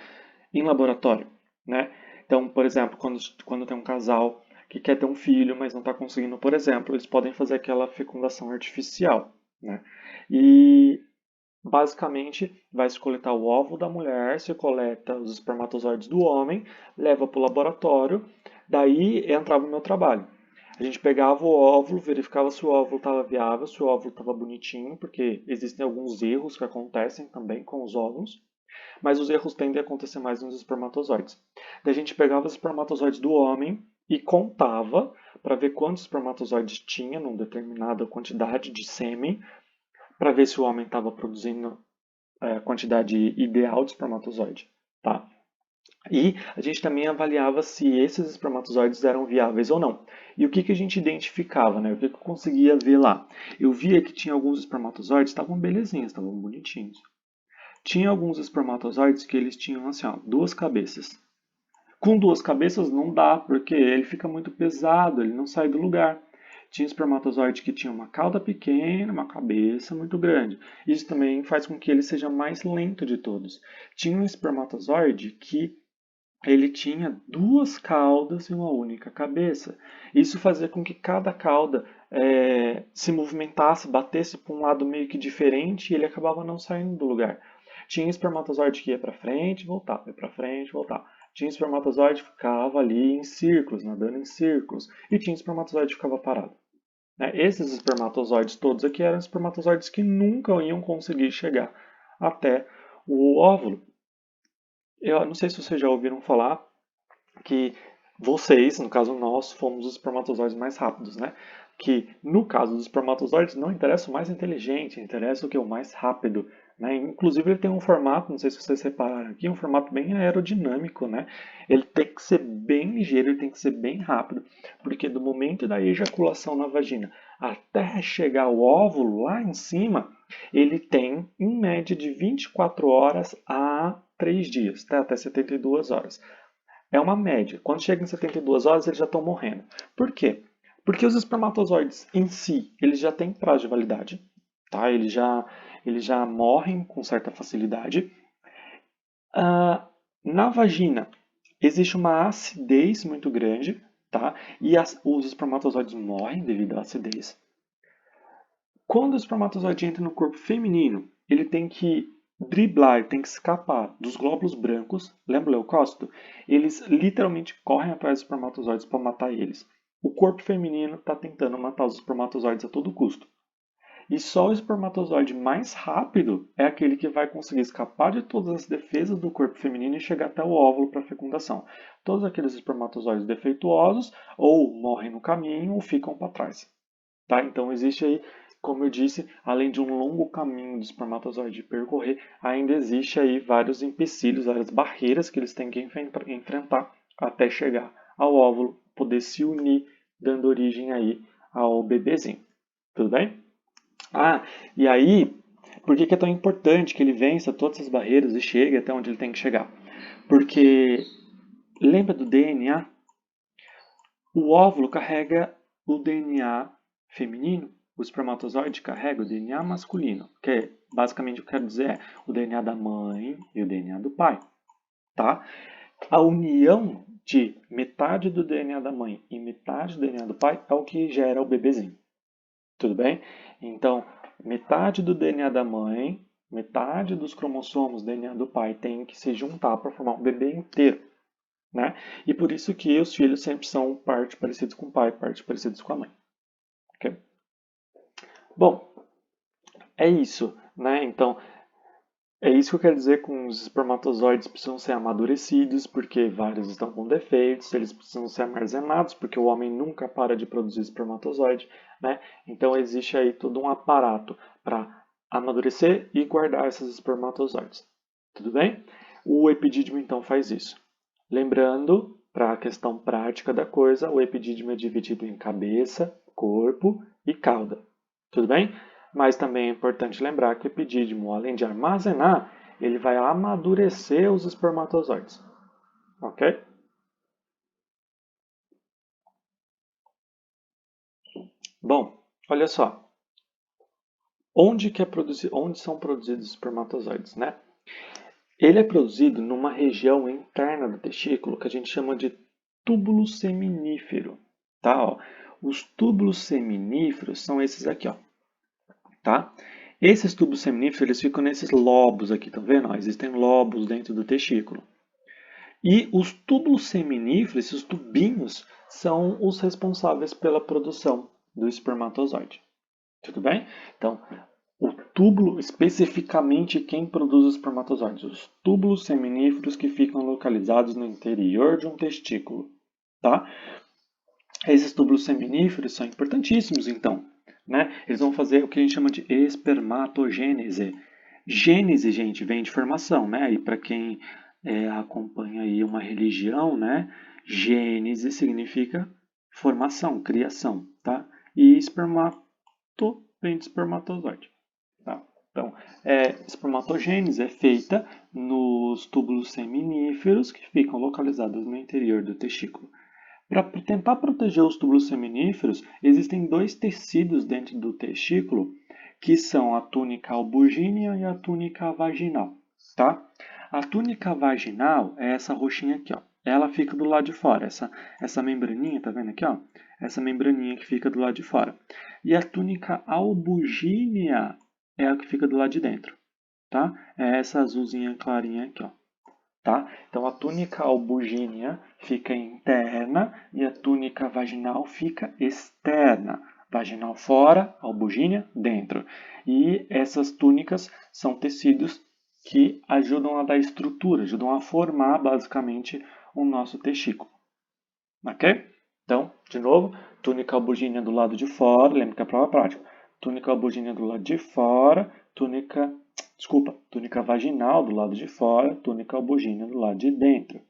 em laboratório, né? Então, por exemplo, quando tem um casal que quer ter um filho, mas não está conseguindo, por exemplo, eles podem fazer aquela fecundação artificial, né? E basicamente vai se coletar o óvulo da mulher, se coleta os espermatozoides do homem, leva para o laboratório, daí entrava o meu trabalho. A gente pegava o óvulo, verificava se o óvulo estava viável, se o óvulo estava bonitinho, porque existem alguns erros que acontecem também com os óvulos, mas os erros tendem a acontecer mais nos espermatozoides. Daí a gente pegava os espermatozoides do homem e contava para ver quantos espermatozoides tinha numa determinada quantidade de sêmen, para ver se o homem estava produzindo a quantidade ideal de espermatozoide. Tá? E a gente também avaliava se esses espermatozoides eram viáveis ou não. E o que a gente identificava, né? O que eu conseguia ver lá? Eu via que tinha alguns espermatozoides que estavam belezinhos, estavam bonitinhos. Tinha alguns espermatozoides que eles tinham assim, ó, duas cabeças. Com duas cabeças não dá, porque ele fica muito pesado, ele não sai do lugar. Tinha espermatozoide que tinha uma cauda pequena, uma cabeça muito grande. Isso também faz com que ele seja mais lento de todos. Tinha um espermatozoide que ele tinha duas caudas e uma única cabeça. Isso fazia com que cada cauda se movimentasse, batesse para um lado meio que diferente e ele acabava não saindo do lugar. Tinha espermatozoide que ia para frente, voltava, ia para frente, voltava. Tinha espermatozoide que ficava ali em círculos, nadando em círculos, e tinha espermatozoide que ficava parado. Esses espermatozoides todos aqui eram espermatozoides que nunca iam conseguir chegar até o óvulo. Eu não sei se vocês já ouviram falar que vocês, no caso nós, fomos os espermatozoides mais rápidos, né? Que no caso dos espermatozoides não interessa o mais inteligente, interessa o que é o mais rápido, né? Inclusive ele tem um formato, não sei se vocês repararam aqui, um formato bem aerodinâmico, né? Ele tem que ser bem ligeiro, ele tem que ser bem rápido, porque do momento da ejaculação na vagina até chegar ao óvulo lá em cima, ele tem em média de 24 horas a 3 dias, tá? Até 72 horas. É uma média. Quando chega em 72 horas, eles já estão morrendo. Por quê? Porque os espermatozoides em si, eles já têm prazo de validade, tá? Eles já morrem com certa facilidade. Na vagina, existe uma acidez muito grande, tá? E os espermatozoides morrem devido à acidez. Quando o espermatozoide entra no corpo feminino, ele tem que driblar, ele tem que escapar dos glóbulos brancos, lembra o leucócito? Eles literalmente correm atrás dos espermatozoides para matar eles. O corpo feminino está tentando matar os espermatozoides a todo custo. E só o espermatozoide mais rápido é aquele que vai conseguir escapar de todas as defesas do corpo feminino e chegar até o óvulo para fecundação. Todos aqueles espermatozoides defeituosos ou morrem no caminho ou ficam para trás. Tá? Então existe aí, como eu disse, além de um longo caminho do espermatozoide percorrer, ainda existe aí vários empecilhos, várias barreiras que eles têm que enfrentar até chegar ao óvulo, poder se unir, dando origem aí ao bebezinho. Tudo bem? E aí, por que é tão importante que ele vença todas as barreiras e chegue até onde ele tem que chegar? Porque lembra do DNA? O óvulo carrega o DNA feminino, o espermatozoide carrega o DNA masculino, que é, basicamente o que eu quero dizer é o DNA da mãe e o DNA do pai, tá? A união de metade do DNA da mãe e metade do DNA do pai é o que gera o bebezinho. Tudo bem? Então, metade do DNA da mãe, metade dos cromossomos do DNA do pai tem que se juntar para formar um bebê inteiro. Né? E por isso que os filhos sempre são parte parecidos com o pai, parte parecidos com a mãe. Okay? Bom, é isso, né? Então, é isso que eu quero dizer com os espermatozoides precisam ser amadurecidos, porque vários estão com defeitos, eles precisam ser armazenados, porque o homem nunca para de produzir espermatozoide, né? Então existe aí todo um aparato para amadurecer e guardar esses espermatozoides. Tudo bem? O epidídimo então faz isso. Lembrando, para a questão prática da coisa, o epidídimo é dividido em cabeça, corpo e cauda. Tudo bem? Mas também é importante lembrar que o epidídimo, além de armazenar, ele vai amadurecer os espermatozoides. Ok? Bom, olha só. Onde são produzidos os espermatozoides, né? Ele é produzido numa região interna do testículo que a gente chama de túbulo seminífero. Tá? Ó, os túbulos seminíferos são esses aqui, ó. Tá? Esses tubos seminíferos eles ficam nesses lobos aqui, tá vendo? Ó, existem lobos dentro do testículo. E os túbulos seminíferos, esses tubinhos, são os responsáveis pela produção do espermatozoide. Tudo bem? Então, o túbulo, especificamente quem produz os espermatozoides, os túbulos seminíferos que ficam localizados no interior de um testículo. Tá? Esses túbulos seminíferos são importantíssimos, então. Né? Eles vão fazer o que a gente chama de espermatogênese. Gênese, gente, vem de formação, né? E para quem acompanha aí uma religião, né? Gênese significa formação, criação, tá? E espermato vem de espermatozoide, tá? Então, espermatogênese é feita nos túbulos seminíferos que ficam localizados no interior do testículo. Para tentar proteger os túbulos seminíferos, existem dois tecidos dentro do testículo, que são a túnica albuginea e a túnica vaginal, tá? A túnica vaginal é essa roxinha aqui, ó. Ela fica do lado de fora, essa membraninha, tá vendo aqui, ó? Essa membraninha que fica do lado de fora. E a túnica albuginea é a que fica do lado de dentro, tá? É essa azulzinha clarinha aqui, ó. Tá? Então a túnica albuginea fica interna e a túnica vaginal fica externa. Vaginal fora, albuginea dentro. E essas túnicas são tecidos que ajudam a dar estrutura, ajudam a formar basicamente o nosso testículo. Ok? Então, de novo, túnica albuginea do lado de fora, lembra que é a prova prática. Túnica albuginea do lado de fora, túnica vaginal do lado de fora, túnica albuginea do lado de dentro.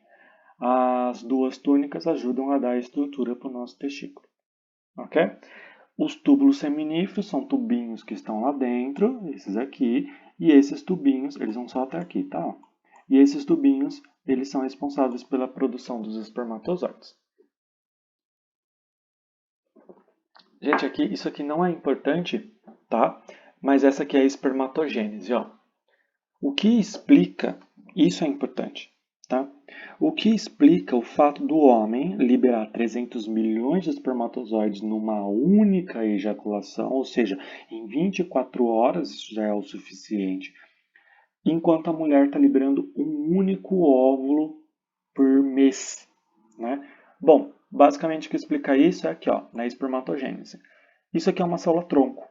As duas túnicas ajudam a dar estrutura para o nosso testículo. Ok? Os túbulos seminíferos são tubinhos que estão lá dentro, esses aqui, e esses tubinhos, eles vão só até aqui, tá? E esses tubinhos, eles são responsáveis pela produção dos espermatozoides. Gente, isso aqui não é importante, tá? Mas essa aqui é a espermatogênese, ó. O que explica, isso é importante, tá? O que explica o fato do homem liberar 300 milhões de espermatozoides numa única ejaculação, ou seja, em 24 horas isso já é o suficiente, enquanto a mulher está liberando um único óvulo por mês, né? Bom, basicamente o que explica isso é aqui, ó, na espermatogênese. Isso aqui é uma célula-tronco,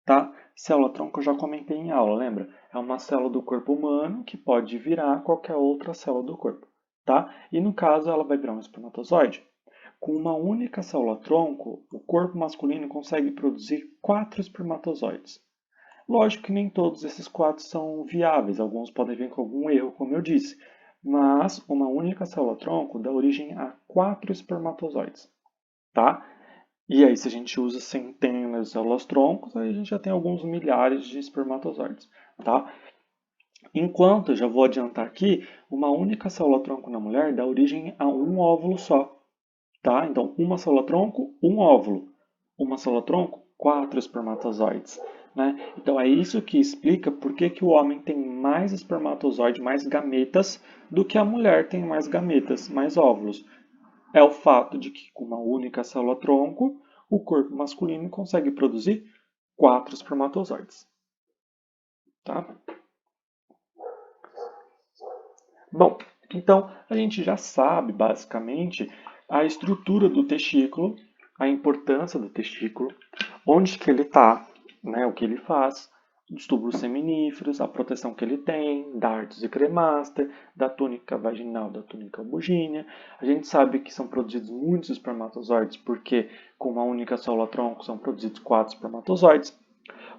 tá? Célula-tronco eu já comentei em aula, lembra? É uma célula do corpo humano que pode virar qualquer outra célula do corpo, tá? E no caso ela vai virar um espermatozoide. Com uma única célula-tronco, o corpo masculino consegue produzir 4 espermatozoides. Lógico que nem todos esses 4 são viáveis, alguns podem vir com algum erro, como eu disse, mas uma única célula-tronco dá origem a 4 espermatozoides, tá? E aí, se a gente usa centenas de células-troncos, aí a gente já tem alguns milhares de espermatozoides, tá? Enquanto, eu já vou adiantar aqui, uma única célula-tronco na mulher dá origem a um óvulo só, tá? Então, uma célula-tronco, um óvulo. Uma célula-tronco, 4 espermatozoides, né? Então, é isso que explica por que o homem tem mais espermatozoides, mais gametas, do que a mulher tem mais gametas, mais óvulos. É o fato de que, com uma única célula-tronco, o corpo masculino consegue produzir 4 espermatozoides. Tá? Bom, então a gente já sabe, basicamente, a estrutura do testículo, a importância do testículo, onde que ele está, né, o que ele faz, dos túbulos seminíferos, a proteção que ele tem, dardos e cremaster, da túnica vaginal, da túnica albugínea. A gente sabe que são produzidos muitos espermatozoides porque com uma única célula-tronco são produzidos 4 espermatozoides.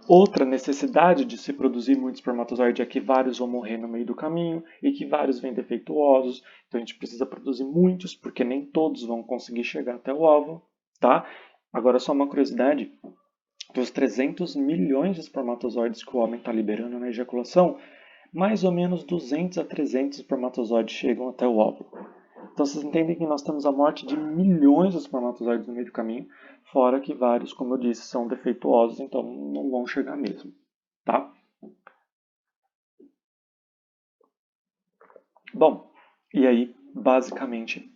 Outra necessidade de se produzir muito espermatozoide é que vários vão morrer no meio do caminho e que vários vêm defeituosos. Então a gente precisa produzir muitos, porque nem todos vão conseguir chegar até o óvulo, tá? Agora só uma curiosidade, dos 300 milhões de espermatozoides que o homem está liberando na ejaculação, mais ou menos 200 a 300 espermatozoides chegam até o óvulo. Então vocês entendem que nós temos a morte de milhões de espermatozoides no meio do caminho, fora que vários, como eu disse, são defeituosos, então não vão chegar mesmo, tá? Bom, e aí, basicamente,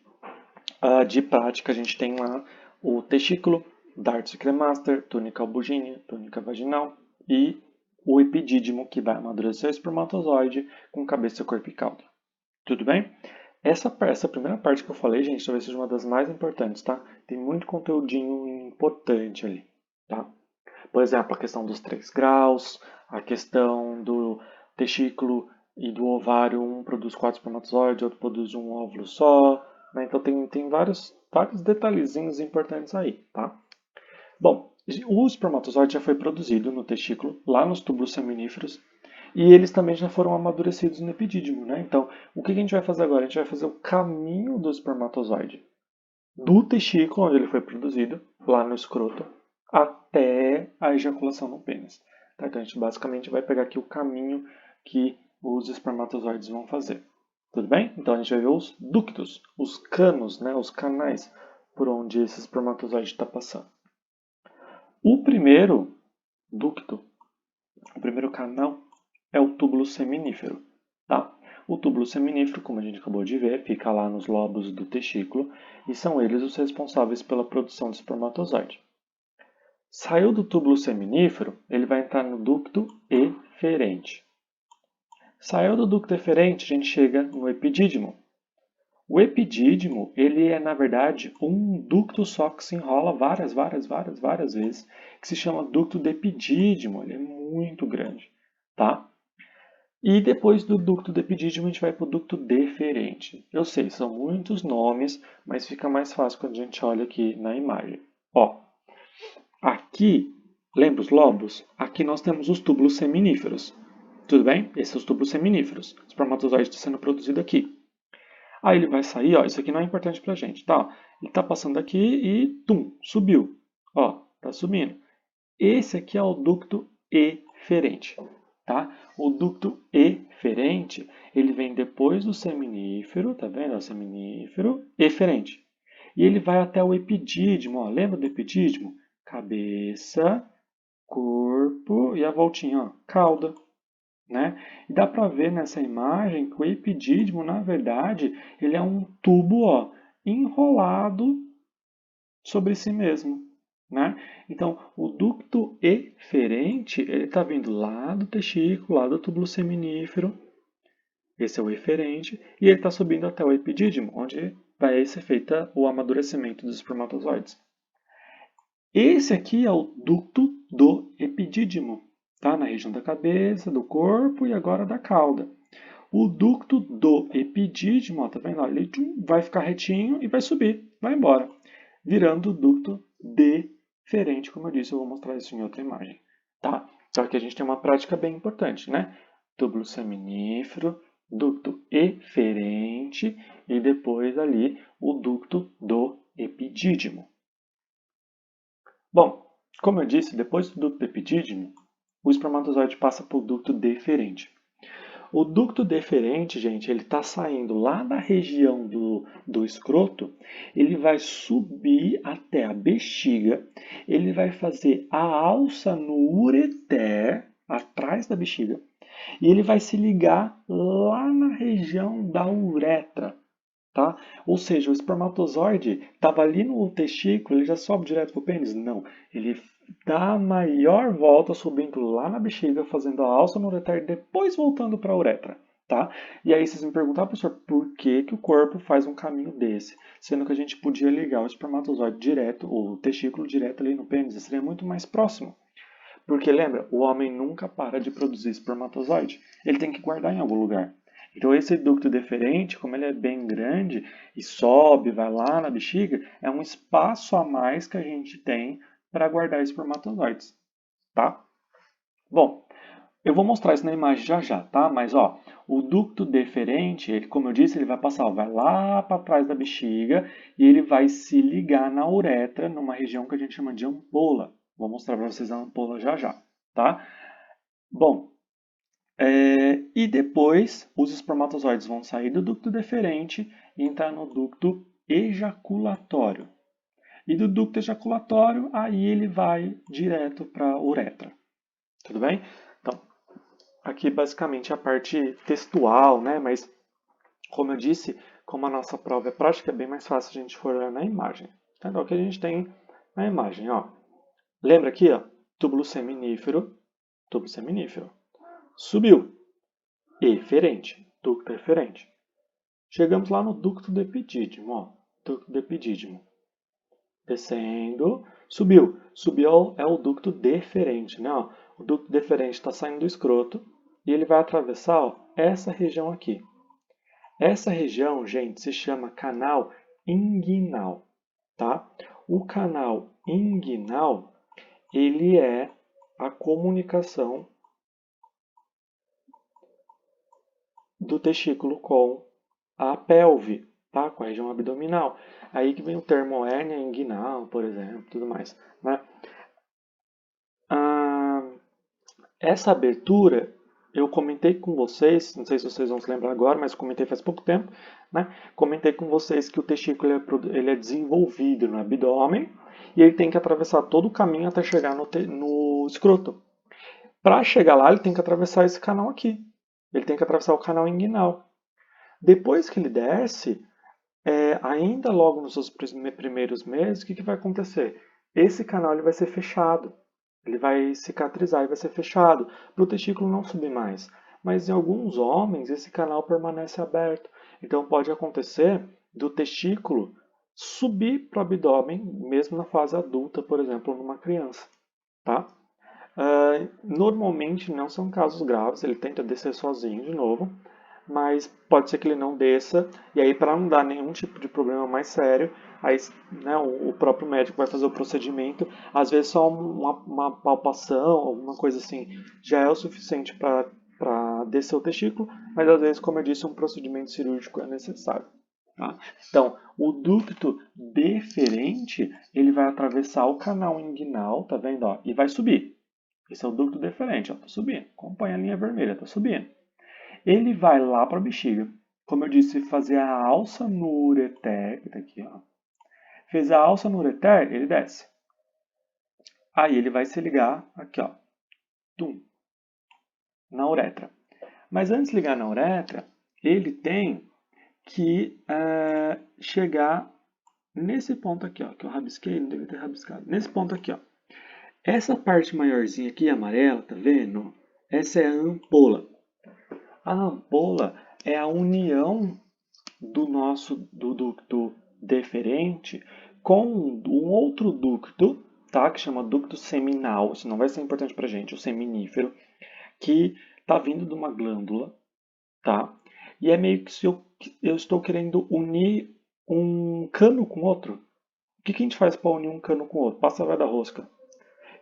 de prática, a gente tem lá o testículo, dardos e cremaster, túnica albugínea, túnica vaginal e o epidídimo, que vai amadurecer o espermatozoide com cabeça, corpo e cauda. Tudo bem? Essa primeira parte que eu falei, gente, talvez seja uma das mais importantes, tá? Tem muito conteúdinho importante ali, tá? Por exemplo, a questão dos 3 graus, a questão do testículo e do ovário, um produz 4 espermatozoides, outro produz um óvulo só, né? Então tem vários detalhezinhos importantes aí, tá? Bom, o espermatozoide já foi produzido no testículo, lá nos túbulos seminíferos, e eles também já foram amadurecidos no epidídimo, né? Então, o que a gente vai fazer agora? A gente vai fazer o caminho do espermatozoide do testículo, onde ele foi produzido, lá no escroto, até a ejaculação no pênis. Tá? Então, a gente basicamente vai pegar aqui o caminho que os espermatozoides vão fazer. Tudo bem? Então, a gente vai ver os ductos, os canos, né? Os canais por onde esse espermatozoide está passando. O primeiro ducto, o primeiro canal, é o túbulo seminífero. Tá? O túbulo seminífero, como a gente acabou de ver, fica lá nos lobos do testículo e são eles os responsáveis pela produção de espermatozoide. Saiu do túbulo seminífero, ele vai entrar no ducto eferente. Saiu do ducto eferente, a gente chega no epidídimo. O epidídimo, ele é, na verdade, um ducto só que se enrola várias vezes, que se chama ducto de epidídimo. Ele é muito grande, tá? E depois do ducto de epidídimo, a gente vai para o ducto deferente. Eu sei, são muitos nomes, mas fica mais fácil quando a gente olha aqui na imagem. Ó, aqui, lembra os lobos? Aqui nós temos os túbulos seminíferos. Tudo bem? Esses são os túbulos seminíferos. O espermatozoide está sendo produzido aqui. Aí ele vai sair, ó, isso aqui não é importante pra gente, tá? Ele está passando aqui e, tum, subiu. Ó, tá subindo. Esse aqui é o ducto eferente. Tá? O ducto eferente, ele vem depois do seminífero, tá vendo? O seminífero eferente. E ele vai até o epidídimo, ó. Lembra do epidídimo? Cabeça, corpo e a voltinha, ó, cauda, né? E dá para ver nessa imagem que o epidídimo, na verdade, ele é um tubo, ó, enrolado sobre si mesmo. Né? Então, o ducto eferente ele está vindo lá do testículo, lá do túbulo seminífero, esse é o eferente, e ele está subindo até o epidídimo, onde vai ser feito o amadurecimento dos espermatozoides. Esse aqui é o ducto do epidídimo, tá? Na região da cabeça, do corpo e agora da cauda. O ducto do epidídimo, ó, tá vendo? Ele vai ficar retinho e vai subir, vai embora, virando o ducto deferente, como eu disse, eu vou mostrar isso em outra imagem, tá? Só que a gente tem uma prática bem importante, né? Túbulo seminífero, ducto eferente e depois ali o ducto do epidídimo. Bom, como eu disse, depois do ducto epidídimo, o espermatozoide passa para o ducto deferente. O ducto deferente, gente, ele está saindo lá da região do escroto, ele vai subir até a bexiga, ele vai fazer a alça no ureter, atrás da bexiga, e ele vai se ligar lá na região da uretra. Tá? Ou seja, o espermatozoide estava ali no testículo, ele já sobe direto para o pênis? Não, ele dá a maior volta subindo lá na bexiga, fazendo a alça no ureter e depois voltando para a uretra. Tá? E aí vocês me perguntam, professor, por que o corpo faz um caminho desse? Sendo que a gente podia ligar o espermatozoide direto, ou o testículo direto ali no pênis, seria muito mais próximo. Porque lembra, o homem nunca para de produzir espermatozoide. Ele tem que guardar em algum lugar. Então esse ducto deferente, como ele é bem grande e sobe, vai lá na bexiga, é um espaço a mais que a gente tem para guardar espermatozoides, tá? Bom, eu vou mostrar isso na imagem já já, tá? Mas ó, o ducto deferente, ele, como eu disse, ele vai passar, ó, vai lá para trás da bexiga e ele vai se ligar na uretra, numa região que a gente chama de ampola. Vou mostrar para vocês a ampola já já, tá? Bom, e depois os espermatozoides vão sair do ducto deferente e entrar no ducto ejaculatório. E do ducto ejaculatório, aí ele vai direto para a uretra. Tudo bem? Então, aqui basicamente a parte textual, né? Mas, como eu disse, como a nossa prova é prática, é bem mais fácil a gente for olhar na imagem. Então, o que a gente tem na imagem, ó. Lembra aqui, ó, túbulo seminífero, subiu, eferente, ducto eferente. Chegamos lá no ducto do epidídimo, ó, ducto do epidídimo. Descendo, subiu. Subiu é o ducto deferente, né? Ó. O ducto deferente está saindo do escroto e ele vai atravessar, ó, essa região aqui. Essa região, gente, se chama canal inguinal, tá? O canal inguinal, ele é a comunicação do testículo com a pelve, tá? Com a região abdominal. Aí que vem o termo hérnia inguinal, por exemplo, tudo mais, né? Essa abertura, eu comentei com vocês, não sei se vocês vão se lembrar agora, mas comentei faz pouco tempo, né? Comentei com vocês que o testículo ele é desenvolvido no abdômen e ele tem que atravessar todo o caminho até chegar no escroto. Para chegar lá, ele tem que atravessar esse canal aqui. Ele tem que atravessar o canal inguinal. Depois que ele desce, ainda logo nos seus primeiros meses, o que vai acontecer? Esse canal ele vai ser fechado. Ele vai cicatrizar e vai ser fechado para o testículo não subir mais. Mas em alguns homens esse canal permanece aberto. Então pode acontecer do testículo subir para o abdômen, mesmo na fase adulta, por exemplo, numa criança. Tá? Normalmente não são casos graves, ele tenta descer sozinho de novo, mas pode ser que ele não desça, e aí para não dar nenhum tipo de problema mais sério, aí, né, o próprio médico vai fazer o procedimento, às vezes só uma palpação, alguma coisa assim, já é o suficiente para descer o testículo, mas às vezes, como eu disse, um procedimento cirúrgico é necessário. Tá? Então, o ducto deferente, ele vai atravessar o canal inguinal, tá vendo? Ó, e vai subir. Esse é o ducto deferente, ó, tá subindo. Acompanha a linha vermelha, tá subindo. Ele vai lá para a bexiga. Como eu disse, fazer a alça no ureter, que tá aqui, ó. Fez a alça no ureter, ele desce. Aí ele vai se ligar aqui, ó, tum, na uretra. Mas antes de ligar na uretra, ele tem que chegar nesse ponto aqui, ó, que eu rabisquei, não devia ter rabiscado. Nesse ponto aqui, ó. Essa parte maiorzinha aqui, amarela, tá vendo? Essa é a ampola. A ampola é a união do ducto deferente com um outro ducto, tá? Que chama ducto seminal. Isso não vai ser importante pra gente, o seminífero, que está vindo de uma glândula, tá? E é meio que se eu estou querendo unir um cano com outro. O que a gente faz para unir um cano com outro? Passa a vai da rosca.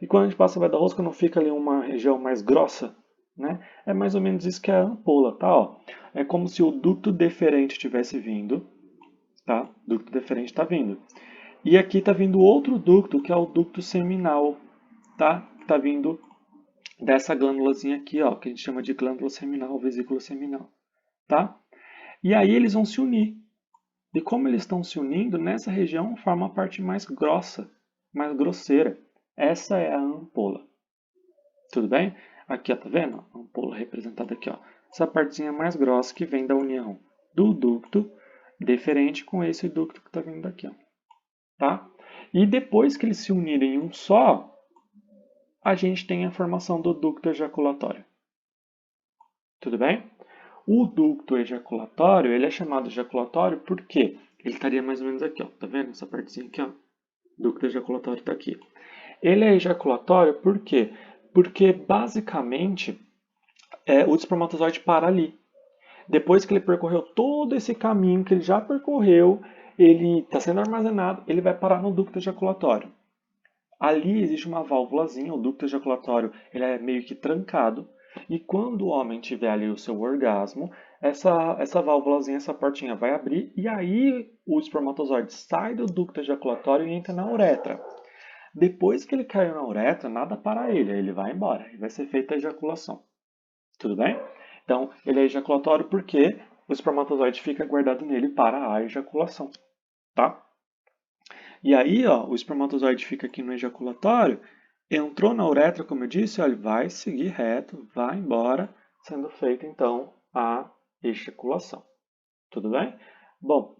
E quando a gente passa a vai da rosca, não fica ali uma região mais grossa? Né? É mais ou menos isso que é a ampola, tá? Ó, é como se o ducto deferente tivesse vindo, tá? O ducto deferente está vindo. E aqui está vindo outro ducto, que é o ducto seminal, tá? Está vindo dessa glândulazinha aqui, ó, que a gente chama de glândula seminal, vesícula seminal, tá? E aí eles vão se unir. E como eles estão se unindo, nessa região forma a parte mais grossa, mais grosseira. Essa é a ampola. Tudo bem? Aqui, ó, tá vendo? A ampola representada aqui, ó. Essa partezinha mais grossa que vem da união do ducto deferente com esse ducto que está vindo daqui, ó. Tá? E depois que eles se unirem em um só, a gente tem a formação do ducto ejaculatório. Tudo bem? O ducto ejaculatório, ele é chamado ejaculatório porque ele estaria mais ou menos aqui, ó. Tá vendo essa partezinha aqui, ó? O ducto ejaculatório está aqui. Ele é ejaculatório por quê? Porque basicamente o espermatozoide para ali. Depois que ele percorreu todo esse caminho que ele já percorreu, ele está sendo armazenado, ele vai parar no ducto ejaculatório. Ali existe uma válvulazinha, o ducto ejaculatório ele é meio que trancado, e quando o homem tiver ali o seu orgasmo, essa válvulazinha, essa portinha vai abrir, e aí o espermatozoide sai do ducto ejaculatório e entra na uretra. Depois que ele caiu na uretra, nada para ele, ele vai embora e vai ser feita a ejaculação. Tudo bem? Então, ele é ejaculatório porque o espermatozoide fica guardado nele para a ejaculação, tá? E aí, ó, o espermatozoide fica aqui no ejaculatório, entrou na uretra, como eu disse, ó, ele vai seguir reto, vai embora, sendo feita então a ejaculação. Tudo bem? Bom,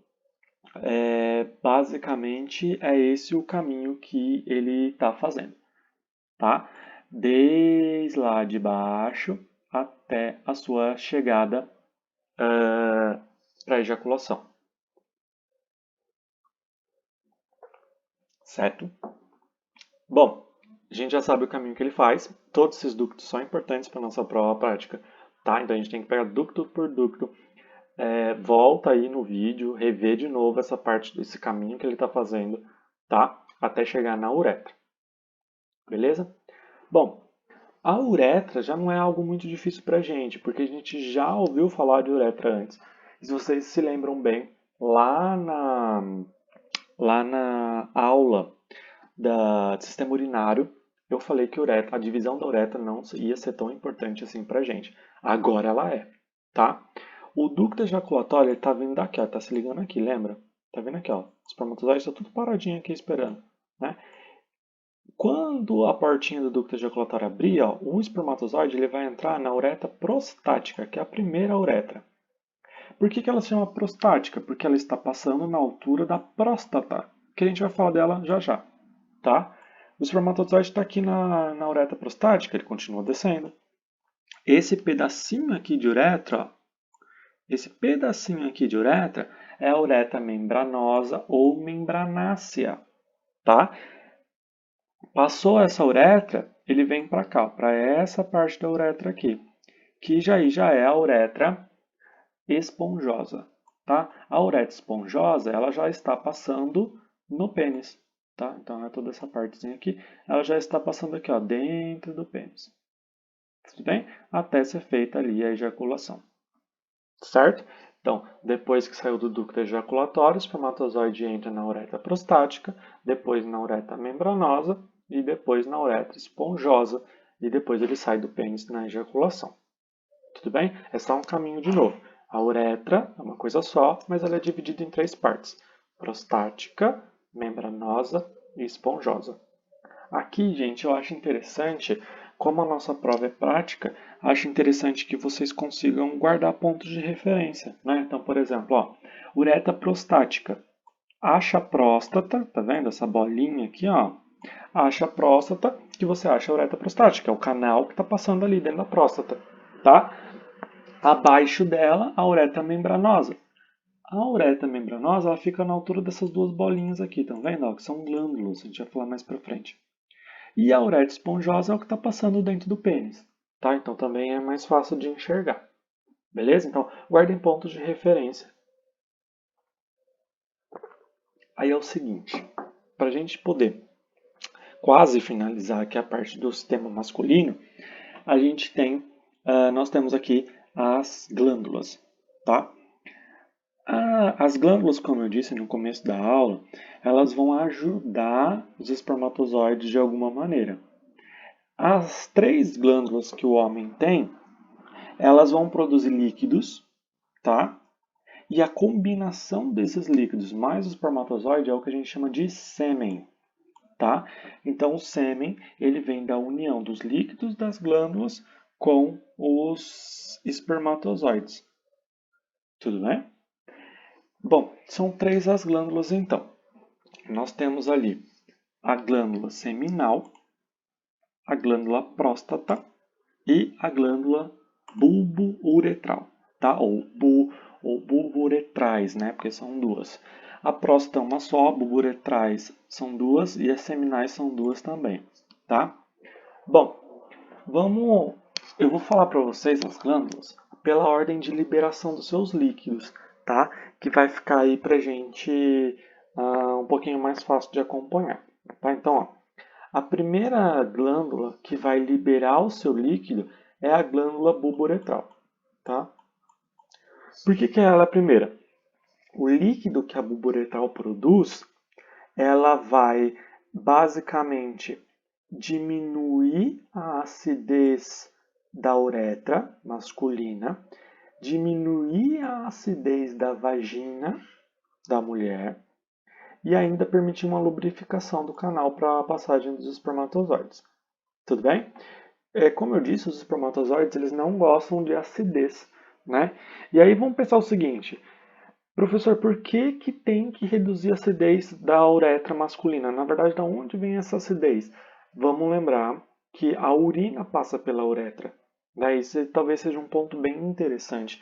basicamente é esse o caminho que ele está fazendo, tá? Desde lá de baixo até a sua chegada para a ejaculação, certo? Bom, a gente já sabe o caminho que ele faz. Todos esses ductos são importantes para a nossa prova prática, tá? Então a gente tem que pegar ducto por ducto. Volta aí no vídeo, rever de novo essa parte desse caminho que ele está fazendo, tá? Até chegar na uretra. Beleza? Bom, a uretra já não é algo muito difícil para a gente, porque a gente já ouviu falar de uretra antes. E se vocês se lembram bem, lá na aula do sistema urinário, eu falei que a divisão da uretra não ia ser tão importante assim pra gente. Agora ela é, tá? O ducto ejaculatório está vindo daqui, ó, tá se ligando aqui, lembra? Tá vendo aqui, ó. Os espermatozoides estão tudo paradinho aqui esperando, né? Quando a portinha do ducto ejaculatório abrir, ó, o espermatozoide ele vai entrar na uretra prostática, que é a primeira uretra. Por que ela se chama prostática? Porque ela está passando na altura da próstata, que a gente vai falar dela já já, tá? O espermatozoide está aqui na uretra prostática, ele continua descendo. Esse pedacinho aqui de uretra, ó, esse pedacinho aqui de uretra é a uretra membranosa ou membranácea, tá? Passou essa uretra, ele vem para cá, para essa parte da uretra aqui, que já é a uretra esponjosa, tá? A uretra esponjosa, ela já está passando no pênis, tá? Então, é toda essa partezinha aqui, ela já está passando aqui, ó, dentro do pênis. Tudo bem? Até ser feita ali a ejaculação. Certo? Então, depois que saiu do ducto ejaculatório, o espermatozoide entra na uretra prostática, depois na uretra membranosa e depois na uretra esponjosa e depois ele sai do pênis na ejaculação. Tudo bem? É só um caminho de novo. A uretra é uma coisa só, mas ela é dividida em 3 partes: prostática, membranosa e esponjosa. Aqui, gente, eu acho interessante, como a nossa prova é prática, acho interessante que vocês consigam guardar pontos de referência, né? Então, por exemplo, ó, uretra prostática. Acha a próstata, tá vendo essa bolinha aqui, ó? Acha a próstata, que você acha a uretra prostática, é o canal que está passando ali dentro da próstata, tá? Abaixo dela, a uretra membranosa. A uretra membranosa, ela fica na altura dessas duas bolinhas aqui, estão vendo? Ó, que são glândulos, a gente vai falar mais pra frente. E a uretra esponjosa é o que está passando dentro do pênis, tá? Então também é mais fácil de enxergar, beleza? Então guardem pontos de referência. Aí é o seguinte, para a gente poder quase finalizar aqui a parte do sistema masculino, a gente tem, nós temos aqui as glândulas, tá? As glândulas, como eu disse no começo da aula, elas vão ajudar os espermatozoides de alguma maneira. As 3 glândulas que o homem tem, elas vão produzir líquidos, tá? E a combinação desses líquidos mais o espermatozoide é o que a gente chama de sêmen, tá? Então o sêmen, ele vem da união dos líquidos das glândulas com os espermatozoides. Tudo bem? Bom, são 3 as glândulas então. Nós temos ali a glândula seminal, a glândula próstata e a glândula bulbo-uretral, tá? Ou bulbo-uretrais, né? Porque são 2. A próstata é uma só, bulbo-uretrais são 2 e as seminais são 2 também, tá? Bom, Eu vou falar para vocês as glândulas pela ordem de liberação dos seus líquidos, tá? Que vai ficar aí pra gente um pouquinho mais fácil de acompanhar, tá? Então, ó, a primeira glândula que vai liberar o seu líquido é a glândula bulboretral, tá? Por que ela é a primeira? O líquido que a bulboretral produz, ela vai basicamente diminuir a acidez da uretra masculina, diminuir a acidez da vagina da mulher e ainda permitir uma lubrificação do canal para a passagem dos espermatozoides. Tudo bem? Como eu disse, os espermatozoides eles não gostam de acidez, né? E aí vamos pensar o seguinte: professor, por que que tem que reduzir a acidez da uretra masculina? Na verdade, de onde vem essa acidez? Vamos lembrar que a urina passa pela uretra. Né? Isso talvez seja um ponto bem interessante.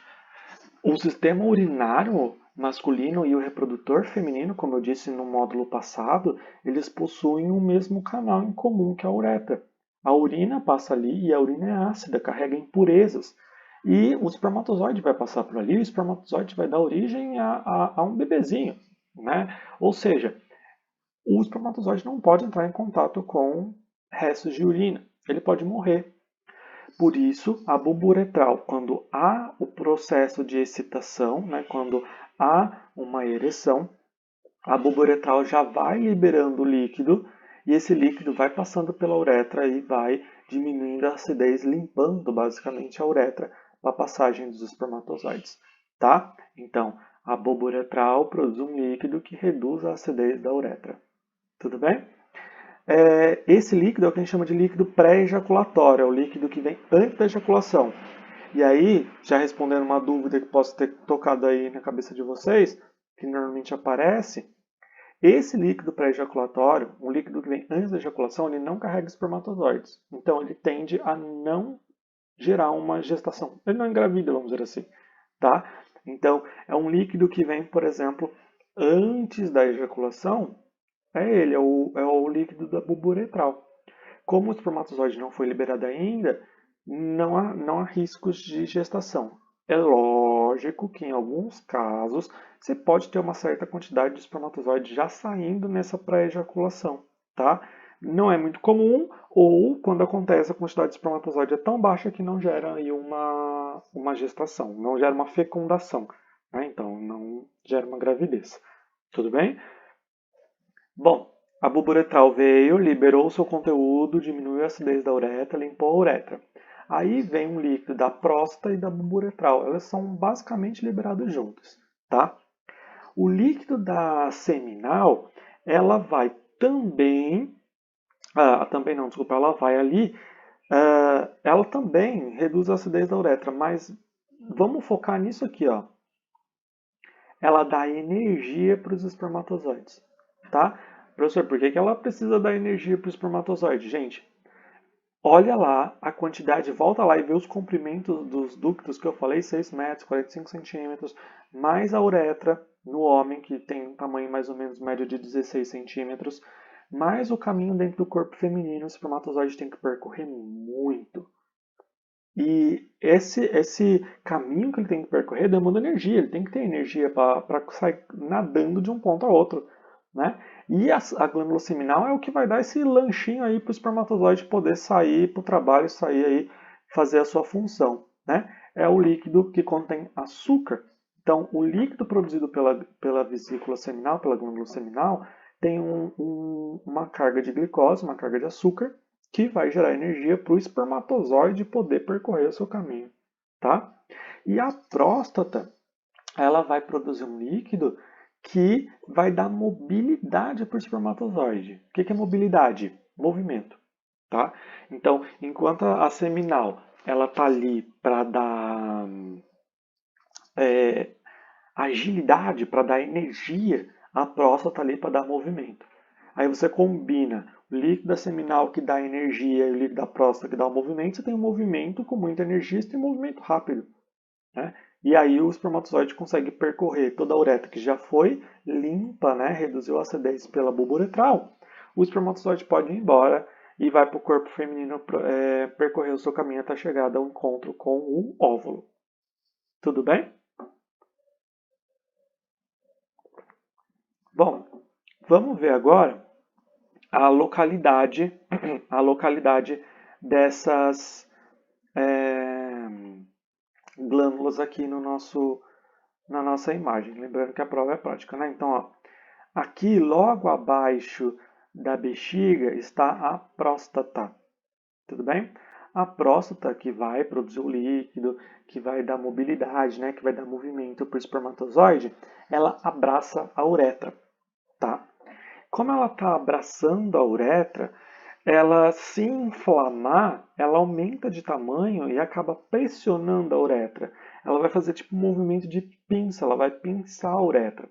O sistema urinário masculino e o reprodutor feminino, como eu disse no módulo passado, eles possuem o mesmo canal em comum que a uretra. A urina passa ali e a urina é ácida, carrega impurezas. E o espermatozoide vai passar por ali, o espermatozoide vai dar origem a um bebezinho. Né? Ou seja, o espermatozoide não pode entrar em contato com restos de urina. Ele pode morrer. Por isso, a bulbo uretral, quando há o processo de excitação, né, quando há uma ereção, a bulbo uretral já vai liberando o líquido e esse líquido vai passando pela uretra e vai diminuindo a acidez, limpando basicamente a uretra para a passagem dos espermatozoides, tá? Então, a bulbo uretral produz um líquido que reduz a acidez da uretra. Tudo bem? Esse líquido é o que a gente chama de líquido pré-ejaculatório, é o líquido que vem antes da ejaculação. E aí, já respondendo uma dúvida que possa ter tocado aí na cabeça de vocês, que normalmente aparece, esse líquido pré-ejaculatório, um líquido que vem antes da ejaculação, ele não carrega espermatozoides. Então, ele tende a não gerar uma gestação. Ele não engravida, vamos dizer assim, tá? Então, é um líquido que vem, por exemplo, antes da ejaculação, é o líquido da bulbo uretral. Como o espermatozoide não foi liberado ainda, não há riscos de gestação. É lógico que em alguns casos você pode ter uma certa quantidade de espermatozoide já saindo nessa pré-ejaculação, tá? Não é muito comum, ou quando acontece a quantidade de espermatozoide é tão baixa que não gera aí uma gestação, não gera uma fecundação, né? Então não gera uma gravidez. Tudo bem? Bom, a bulboretral veio, liberou o seu conteúdo, diminuiu a acidez da uretra, limpou a uretra. Aí vem um líquido da próstata e da bulboretral. Elas são basicamente liberadas juntas, tá? O líquido da seminal, ela vai também, também não, desculpa, ela vai ali, ela também reduz a acidez da uretra, mas vamos focar nisso aqui, ó. Ela dá energia para os espermatozoides, tá? Professor, por que ela precisa dar energia para o espermatozoide? Gente, olha lá a quantidade, volta lá e vê os comprimentos dos ductos que eu falei, 6 metros, 45 centímetros, mais a uretra no homem, que tem um tamanho mais ou menos médio de 16 centímetros, mais o caminho dentro do corpo feminino, o espermatozoide tem que percorrer muito. E esse caminho que ele tem que percorrer demanda energia, ele tem que ter energia para sair nadando de um ponto a outro. Né? E a glândula seminal é o que vai dar esse lanchinho aí para o espermatozoide poder sair para o trabalho, sair aí, fazer a sua função. Né? É o líquido que contém açúcar. Então, o líquido produzido pela vesícula seminal, pela glândula seminal, tem uma carga de glicose, uma carga de açúcar, que vai gerar energia para o espermatozoide poder percorrer o seu caminho, tá? E a próstata, ela vai produzir um líquido que vai dar mobilidade para o espermatozoide. O que é mobilidade? Movimento, tá? Então, enquanto a seminal ela tá ali para dar agilidade, para dar energia, a próstata está ali para dar movimento. Aí você combina o líquido seminal que dá energia e o líquido da próstata que dá o movimento, você tem um movimento com muita energia, você tem um movimento rápido. Né? E aí o espermatozoide consegue percorrer toda a uretra que já foi limpa, né? Reduziu a acidez pela bulbo uretral. O espermatozoide pode ir embora e vai para o corpo feminino percorrer o seu caminho até chegar ao encontro com o óvulo. Tudo bem? Bom, vamos ver agora a localidade dessas glândulas aqui na nossa imagem. Lembrando que a prova é prática, né? Então, ó, aqui logo abaixo da bexiga está a próstata. Tudo bem? A próstata que vai produzir o líquido, que vai dar mobilidade, né, que vai dar movimento para o espermatozoide, ela abraça a uretra, tá? Como ela está abraçando a uretra, ela se inflamar, ela aumenta de tamanho e acaba pressionando a uretra. Ela vai fazer tipo um movimento de pinça, ela vai pinçar a uretra.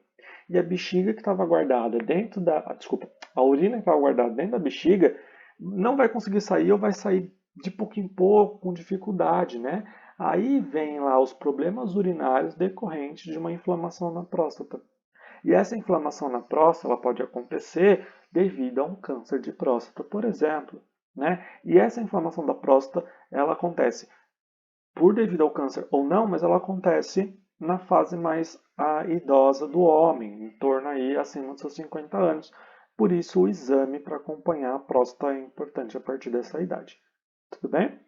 E a bexiga que estava guardada dentro da. Desculpa, a urina que estava guardada dentro da bexiga não vai conseguir sair ou vai sair de pouco em pouco, com dificuldade, né? Aí vem lá os problemas urinários decorrentes de uma inflamação na próstata. E essa inflamação na próstata ela pode acontecer devido a um câncer de próstata, por exemplo, né? E essa inflamação da próstata ela acontece por devido ao câncer ou não, mas ela acontece na fase mais idosa do homem, em torno aí acima dos seus 50 anos. Por isso o exame para acompanhar a próstata é importante a partir dessa idade. Tudo bem?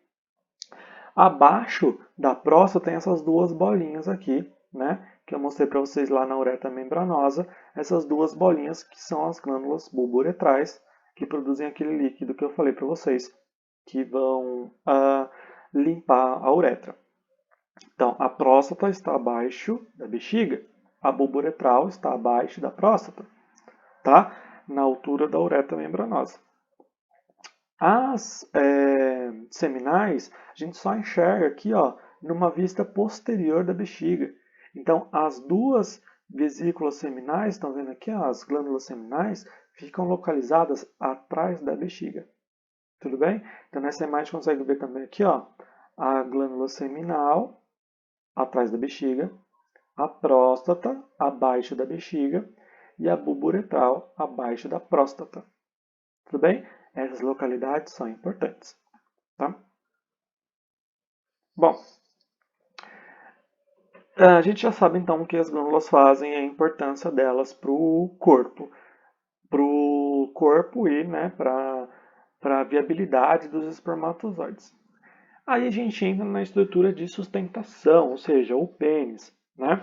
Abaixo da próstata tem essas duas bolinhas aqui, né? Que eu mostrei para vocês lá na uretra membranosa. Essas duas bolinhas que são as glândulas bulbouretrais, que produzem aquele líquido que eu falei para vocês, que vão limpar a uretra. Então, a próstata está abaixo da bexiga, a bulbouretral está abaixo da próstata, tá? Na altura da uretra membranosa. As seminais, a gente só enxerga aqui, ó, numa vista posterior da bexiga. Então, as duas vesículas seminais, estão vendo aqui, ó, as glândulas seminais, ficam localizadas atrás da bexiga. Tudo bem? Então, nessa imagem, a gente consegue ver também aqui, ó, a glândula seminal atrás da bexiga, a próstata abaixo da bexiga e a bulbouretral abaixo da próstata. Tudo bem? Essas localidades são importantes. Tá? Bom, a gente já sabe então o que as glândulas fazem e a importância delas para o corpo. Para o corpo e né, para a viabilidade dos espermatozoides. Aí a gente entra na estrutura de sustentação, ou seja, o pênis. Né?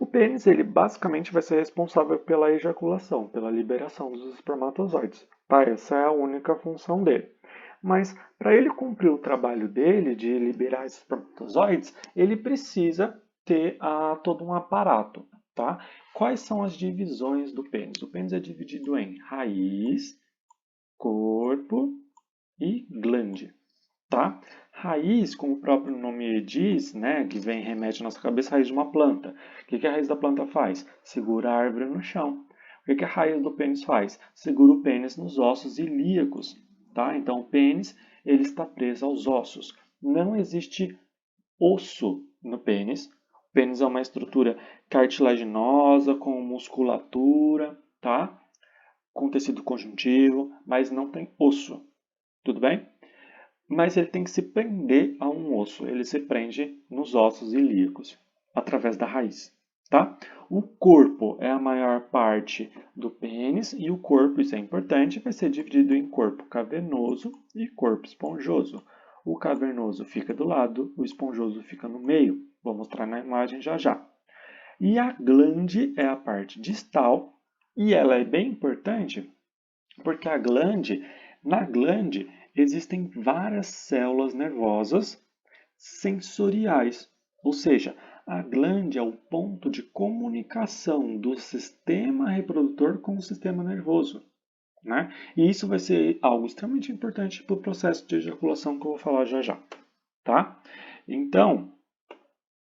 O pênis ele basicamente vai ser responsável pela ejaculação, pela liberação dos espermatozoides. Tá? Essa é a única função dele. Mas para ele cumprir o trabalho dele de liberar esses espermatozoides, ele precisa ter todo um aparato. Tá? Quais são as divisões do pênis? O pênis é dividido em raiz, corpo e glande. Tá? Raiz, como o próprio nome diz, né, que vem remete à nossa cabeça, raiz de uma planta. O que a raiz da planta faz? Segura a árvore no chão. O que a raiz do pênis faz? Segura o pênis nos ossos ilíacos. Tá? Então, o pênis ele está preso aos ossos. Não existe osso no pênis. O pênis é uma estrutura cartilaginosa, com musculatura, tá? Com tecido conjuntivo, mas não tem osso. Tudo bem? Mas ele tem que se prender a um osso. Ele se prende nos ossos ilíacos, através da raiz. Tá? O corpo é a maior parte do pênis e o corpo, isso é importante, vai ser dividido em corpo cavernoso e corpo esponjoso. O cavernoso fica do lado, o esponjoso fica no meio. Vou mostrar na imagem já já. E a glande é a parte distal e ela é bem importante porque na glande existem várias células nervosas sensoriais, ou seja, a glande é o ponto de comunicação do sistema reprodutor com o sistema nervoso. Né? E isso vai ser algo extremamente importante para o processo de ejaculação que eu vou falar já já. Tá? Então,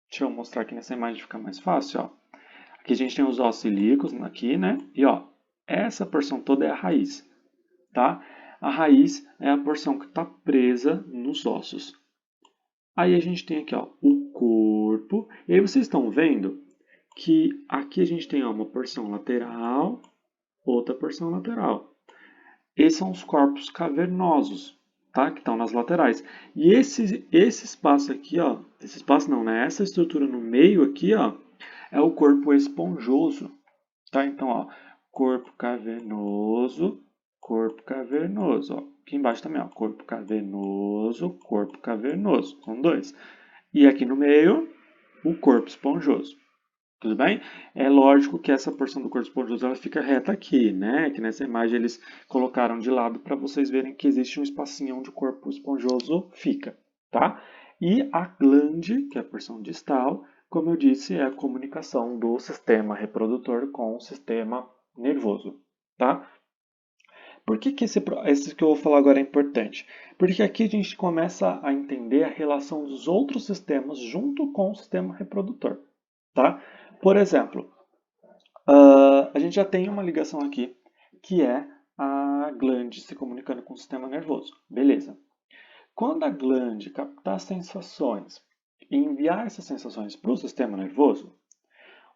deixa eu mostrar aqui nessa imagem ficar mais fácil. Ó. Aqui a gente tem os ossos ilíacos aqui, né? E ó, essa porção toda é a raiz. Tá? A raiz é a porção que está presa nos ossos. Aí a gente tem aqui ó, o corpo. E aí vocês estão vendo que aqui a gente tem ó, uma porção lateral, outra porção lateral. Esses são os corpos cavernosos, tá? Que estão nas laterais. E esse espaço aqui, ó, esse espaço não, né? Essa estrutura no meio aqui, ó, é o corpo esponjoso, tá? Então, ó, corpo cavernoso, corpo cavernoso, ó. Aqui embaixo também, ó, corpo cavernoso, corpo cavernoso. São dois. E aqui no meio, o corpo esponjoso. Tudo bem? É lógico que essa porção do corpo esponjoso ela fica reta aqui, né? Que nessa imagem eles colocaram de lado para vocês verem que existe um espacinho onde o corpo esponjoso fica, tá? E a glande, que é a porção distal, como eu disse, é a comunicação do sistema reprodutor com o sistema nervoso, tá? Por que esse que eu vou falar agora é importante? Porque aqui a gente começa a entender a relação dos outros sistemas junto com o sistema reprodutor, tá? Por exemplo, a gente já tem uma ligação aqui, que é a glande se comunicando com o sistema nervoso. Beleza. Quando a glande captar sensações e enviar essas sensações para o sistema nervoso,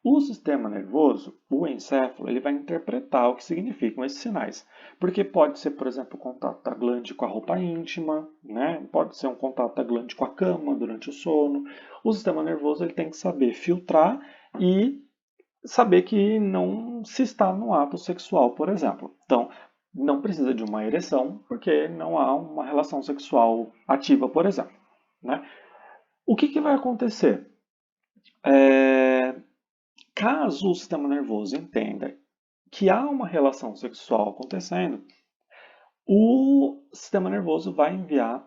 o sistema nervoso, o encéfalo, ele vai interpretar o que significam esses sinais. Porque pode ser, por exemplo, o contato da glande com a roupa íntima, né? Pode ser um contato da glande com a cama durante o sono. O sistema nervoso ele tem que saber filtrar e saber que não se está no ato sexual, por exemplo. Então, não precisa de uma ereção, porque não há uma relação sexual ativa, por exemplo. Né? O que vai acontecer? Caso o sistema nervoso entenda que há uma relação sexual acontecendo, o sistema nervoso vai enviar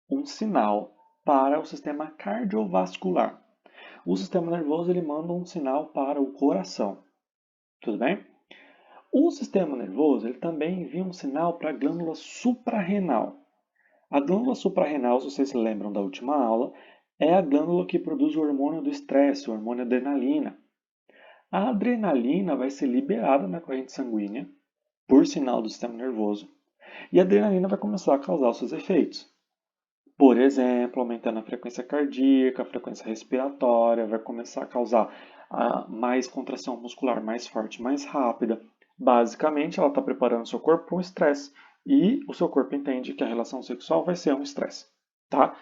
um sinal para o sistema cardiovascular. O sistema nervoso ele manda um sinal para o coração. Tudo bem? O sistema nervoso ele também envia um sinal para a glândula suprarrenal. A glândula suprarrenal, se vocês se lembram da última aula, é a glândula que produz o hormônio do estresse, o hormônio adrenalina. A adrenalina vai ser liberada na corrente sanguínea por sinal do sistema nervoso e a adrenalina vai começar a causar os seus efeitos. Por exemplo, aumentando a frequência cardíaca, a frequência respiratória, vai começar a causar mais contração muscular mais forte, mais rápida. Basicamente, ela está preparando o seu corpo para um estresse e o seu corpo entende que a relação sexual vai ser um estresse. Tá?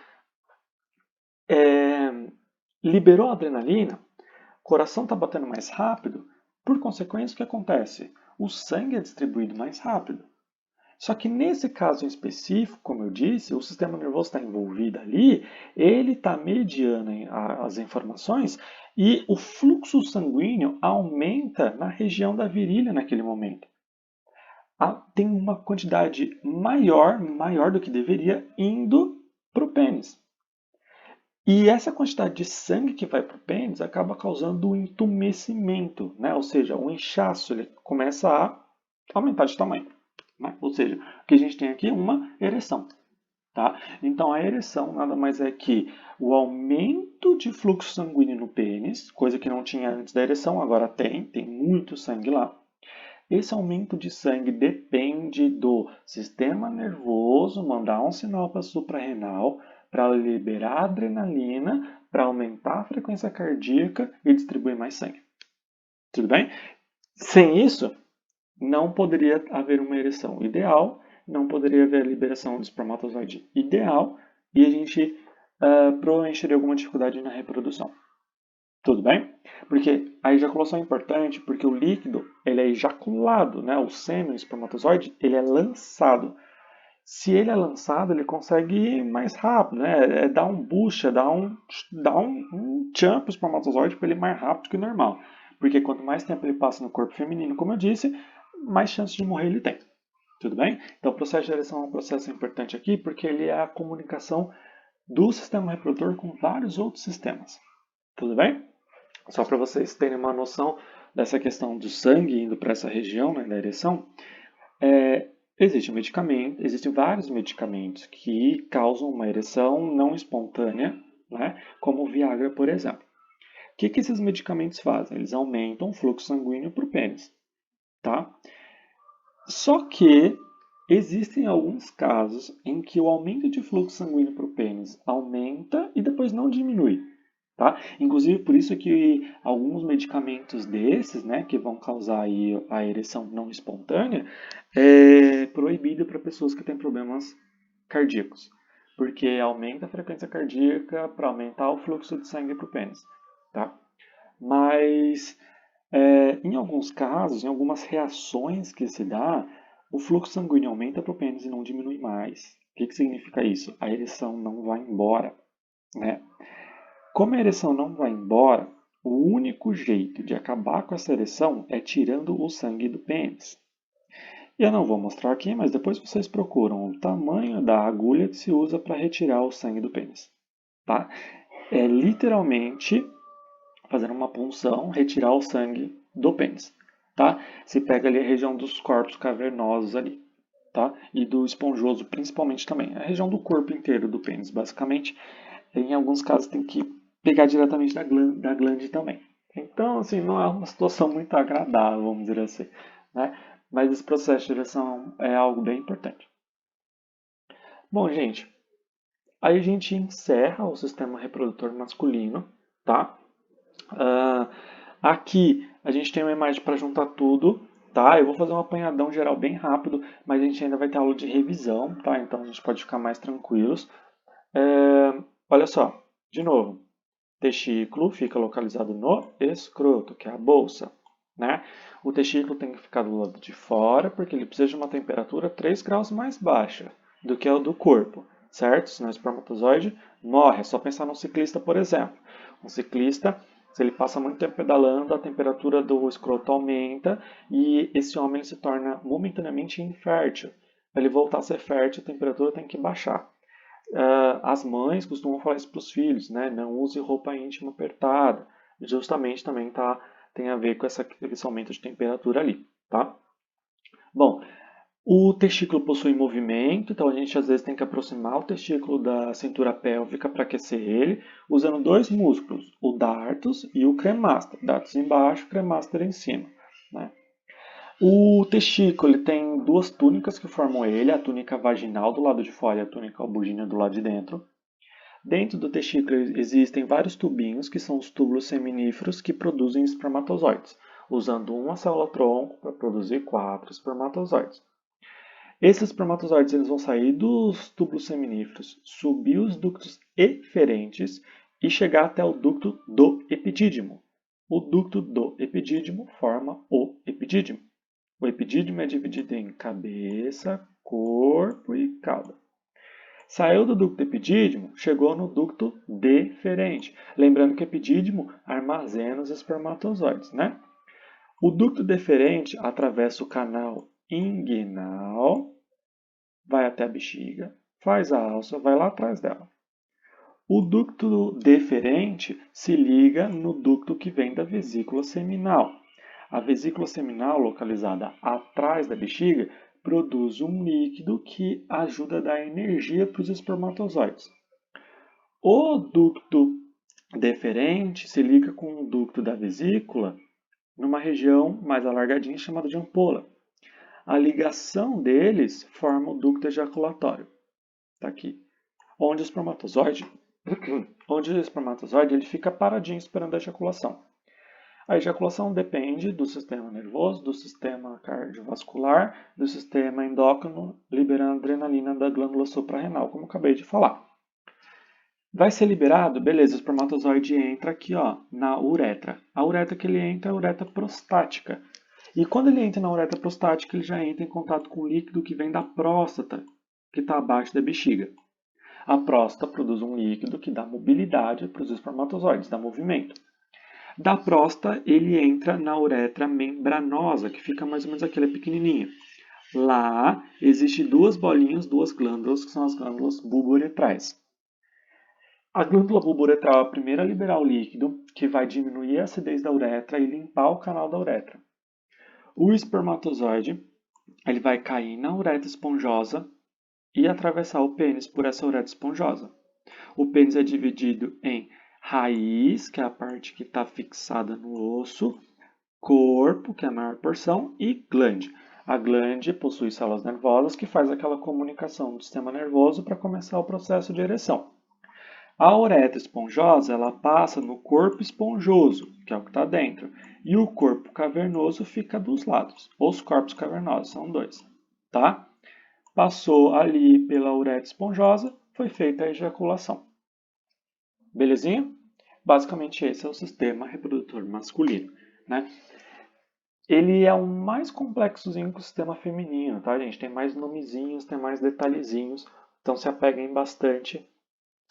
Liberou a adrenalina, o coração está batendo mais rápido, por consequência, o que acontece? O sangue é distribuído mais rápido. Só que nesse caso em específico, como eu disse, o sistema nervoso está envolvido ali, ele está mediando as informações e o fluxo sanguíneo aumenta na região da virilha naquele momento. Tem uma quantidade maior do que deveria, indo para o pênis. E essa quantidade de sangue que vai para o pênis acaba causando um entumecimento, né? Ou seja, o inchaço ele começa a aumentar de tamanho. Né? Ou seja, o que a gente tem aqui é uma ereção. Tá? Então, a ereção nada mais é que o aumento de fluxo sanguíneo no pênis, coisa que não tinha antes da ereção, agora tem muito sangue lá. Esse aumento de sangue depende do sistema nervoso mandar um sinal para a suprarrenal para liberar adrenalina, para aumentar a frequência cardíaca e distribuir mais sangue. Tudo bem? Sem isso, não poderia haver uma ereção ideal, não poderia haver a liberação do espermatozoide ideal e a gente provavelmente teria alguma dificuldade na reprodução. Tudo bem? Porque a ejaculação é importante porque o líquido ele é ejaculado, né? O sêmen, o espermatozoide, ele é lançado. Se ele é lançado, ele consegue ir mais rápido, né? Dar um boost, dar um jump para o espermatozoide para ele ir mais rápido que o normal. Porque quanto mais tempo ele passa no corpo feminino, como eu disse, mais chance de morrer ele tem. Tudo bem? Então o processo de ereção é um processo importante aqui porque ele é a comunicação do sistema reprodutor com vários outros sistemas. Tudo bem? Só para vocês terem uma noção dessa questão do sangue indo para essa região, né, da ereção, existem vários medicamentos que causam uma ereção não espontânea, né, como o Viagra, por exemplo. O que esses medicamentos fazem? Eles aumentam o fluxo sanguíneo para o pênis. Tá? Só que existem alguns casos em que o aumento de fluxo sanguíneo para o pênis aumenta e depois não diminui. Tá? Inclusive, por isso que alguns medicamentos desses, né, que vão causar aí a ereção não espontânea, é proibido para pessoas que têm problemas cardíacos, porque aumenta a frequência cardíaca para aumentar o fluxo de sangue para o pênis, tá? Mas em alguns casos, em algumas reações que se dá, o fluxo sanguíneo aumenta para o pênis e não diminui mais. O que significa isso? A ereção não vai embora, né? Como a ereção não vai embora, o único jeito de acabar com essa ereção é tirando o sangue do pênis. Eu não vou mostrar aqui, mas depois vocês procuram o tamanho da agulha que se usa para retirar o sangue do pênis. Tá? É literalmente fazendo uma punção, retirar o sangue do pênis. Tá? Se pega ali a região dos corpos cavernosos ali. Tá? E do esponjoso principalmente também. A região do corpo inteiro do pênis, basicamente. Em alguns casos tem que pegar diretamente da glande também. Então, assim, não é uma situação muito agradável, vamos dizer assim, né? Mas esse processo de ereção é algo bem importante. Bom, gente, aí a gente encerra o sistema reprodutor masculino, tá? Ah, aqui a gente tem uma imagem para juntar tudo, tá? Eu vou fazer um apanhadão geral bem rápido, mas a gente ainda vai ter aula de revisão, tá? Então a gente pode ficar mais tranquilos. Olha só, de novo, testículo fica localizado no escroto, que é a bolsa, né? O testículo tem que ficar do lado de fora, porque ele precisa de uma temperatura 3 graus mais baixa do que a do corpo, certo? Senão o espermatozoide morre. É só pensar num ciclista, por exemplo. Um ciclista, se ele passa muito tempo pedalando, a temperatura do escroto aumenta e esse homem ele se torna momentaneamente infértil. Para ele voltar a ser fértil, a temperatura tem que baixar. As mães costumam falar isso para os filhos, né? Não use roupa íntima apertada. Justamente também tem a ver com esse aumento de temperatura ali, tá? Bom, o testículo possui movimento, então a gente às vezes tem que aproximar o testículo da cintura pélvica para aquecer ele, usando dois músculos, o dartos e o cremaster. Dartos embaixo, cremaster em cima, né? O testículo ele tem duas túnicas que formam ele, a túnica vaginal do lado de fora e a túnica albuginea do lado de dentro. Dentro do testículo existem vários tubinhos, que são os túbulos seminíferos, que produzem espermatozoides, usando uma célula-tronco para produzir 4 espermatozoides. Esses espermatozoides eles vão sair dos túbulos seminíferos, subir os ductos eferentes e chegar até o ducto do epidídimo. O ducto do epidídimo forma o epidídimo. O epidídimo é dividido em cabeça, corpo e cauda. Saiu do ducto epidídimo, chegou no ducto deferente. Lembrando que epidídimo armazena os espermatozoides, né? O ducto deferente atravessa o canal inguinal, vai até a bexiga, faz a alça, vai lá atrás dela. O ducto deferente se liga no ducto que vem da vesícula seminal. A vesícula seminal, localizada atrás da bexiga, produz um líquido que ajuda a dar energia para os espermatozoides. O ducto deferente se liga com o ducto da vesícula numa região mais alargadinha chamada de ampola. A ligação deles forma o ducto ejaculatório. Está aqui. Onde o espermatozoide, ele fica paradinho esperando a ejaculação. A ejaculação depende do sistema nervoso, do sistema cardiovascular, do sistema endócrino, liberando adrenalina da glândula suprarrenal, como acabei de falar. Vai ser liberado, beleza, o espermatozoide entra aqui ó, na uretra. A uretra que ele entra é a uretra prostática. E quando ele entra na uretra prostática, ele já entra em contato com o líquido que vem da próstata, que está abaixo da bexiga. A próstata produz um líquido que dá mobilidade para os espermatozoides, dá movimento. Da próstata, ele entra na uretra membranosa, que fica mais ou menos aqui, ela é pequenininha. Lá, existem duas bolinhas, duas glândulas, que são as glândulas bulbouretrais. A glândula bulbouretral é a primeira a liberar o líquido, que vai diminuir a acidez da uretra e limpar o canal da uretra. O espermatozoide ele vai cair na uretra esponjosa e atravessar o pênis por essa uretra esponjosa. O pênis é dividido em raiz, que é a parte que está fixada no osso, corpo, que é a maior porção, e glande. A glande possui células nervosas que faz aquela comunicação do sistema nervoso para começar o processo de ereção. A uretra esponjosa, ela passa no corpo esponjoso, que é o que está dentro, e o corpo cavernoso fica dos lados. Os corpos cavernosos são dois, tá? Passou ali pela uretra esponjosa, foi feita a ejaculação. Belezinha? Basicamente esse é o sistema reprodutor masculino, né? Ele é o mais complexozinho que o sistema feminino, tá, gente? Tem mais nomezinhos, tem mais detalhezinhos, então se apeguem bastante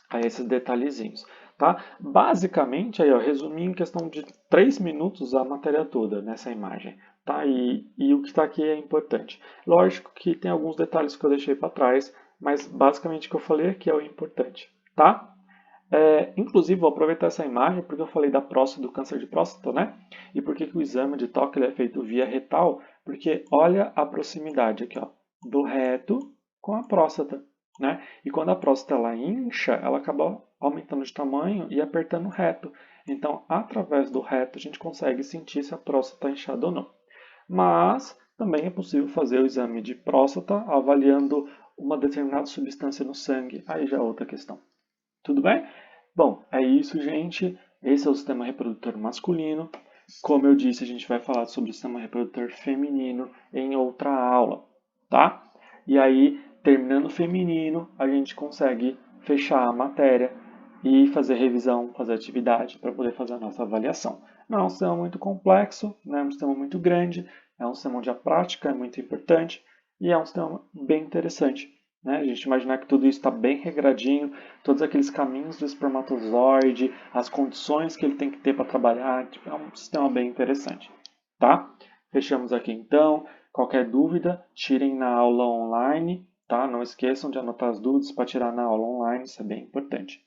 a esses detalhezinhos, tá? Basicamente, aí, ó, resumi em questão de 3 minutos a matéria toda nessa imagem, tá? E o que está aqui é importante. Lógico que tem alguns detalhes que eu deixei para trás, mas basicamente o que eu falei aqui é o importante, tá? Inclusive, vou aproveitar essa imagem porque eu falei da próstata, do câncer de próstata, né? E por que o exame de toque ele é feito via retal? Porque olha a proximidade aqui, ó, do reto com a próstata, né? E quando a próstata ela incha, ela acaba aumentando de tamanho e apertando o reto. Então, através do reto, a gente consegue sentir se a próstata está inchada ou não. Mas também é possível fazer o exame de próstata avaliando uma determinada substância no sangue. Aí já é outra questão. Tudo bem? Bom, é isso, gente. Esse é o sistema reprodutor masculino. Como eu disse, a gente vai falar sobre o sistema reprodutor feminino em outra aula, tá? E aí, terminando o feminino, a gente consegue fechar a matéria e fazer revisão, fazer atividade para poder fazer a nossa avaliação. Não é um sistema muito complexo, não é um sistema muito grande, é um sistema onde a prática é muito importante e é um sistema bem interessante. Né? A gente imaginar que tudo isso está bem regradinho, todos aqueles caminhos do espermatozoide, as condições que ele tem que ter para trabalhar, tipo, é um sistema bem interessante, tá? Fechamos aqui então. Qualquer dúvida, tirem na aula online, tá? Não esqueçam de anotar as dúvidas para tirar na aula online, isso é bem importante.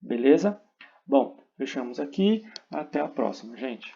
Beleza? Bom, fechamos aqui. Até a próxima, gente.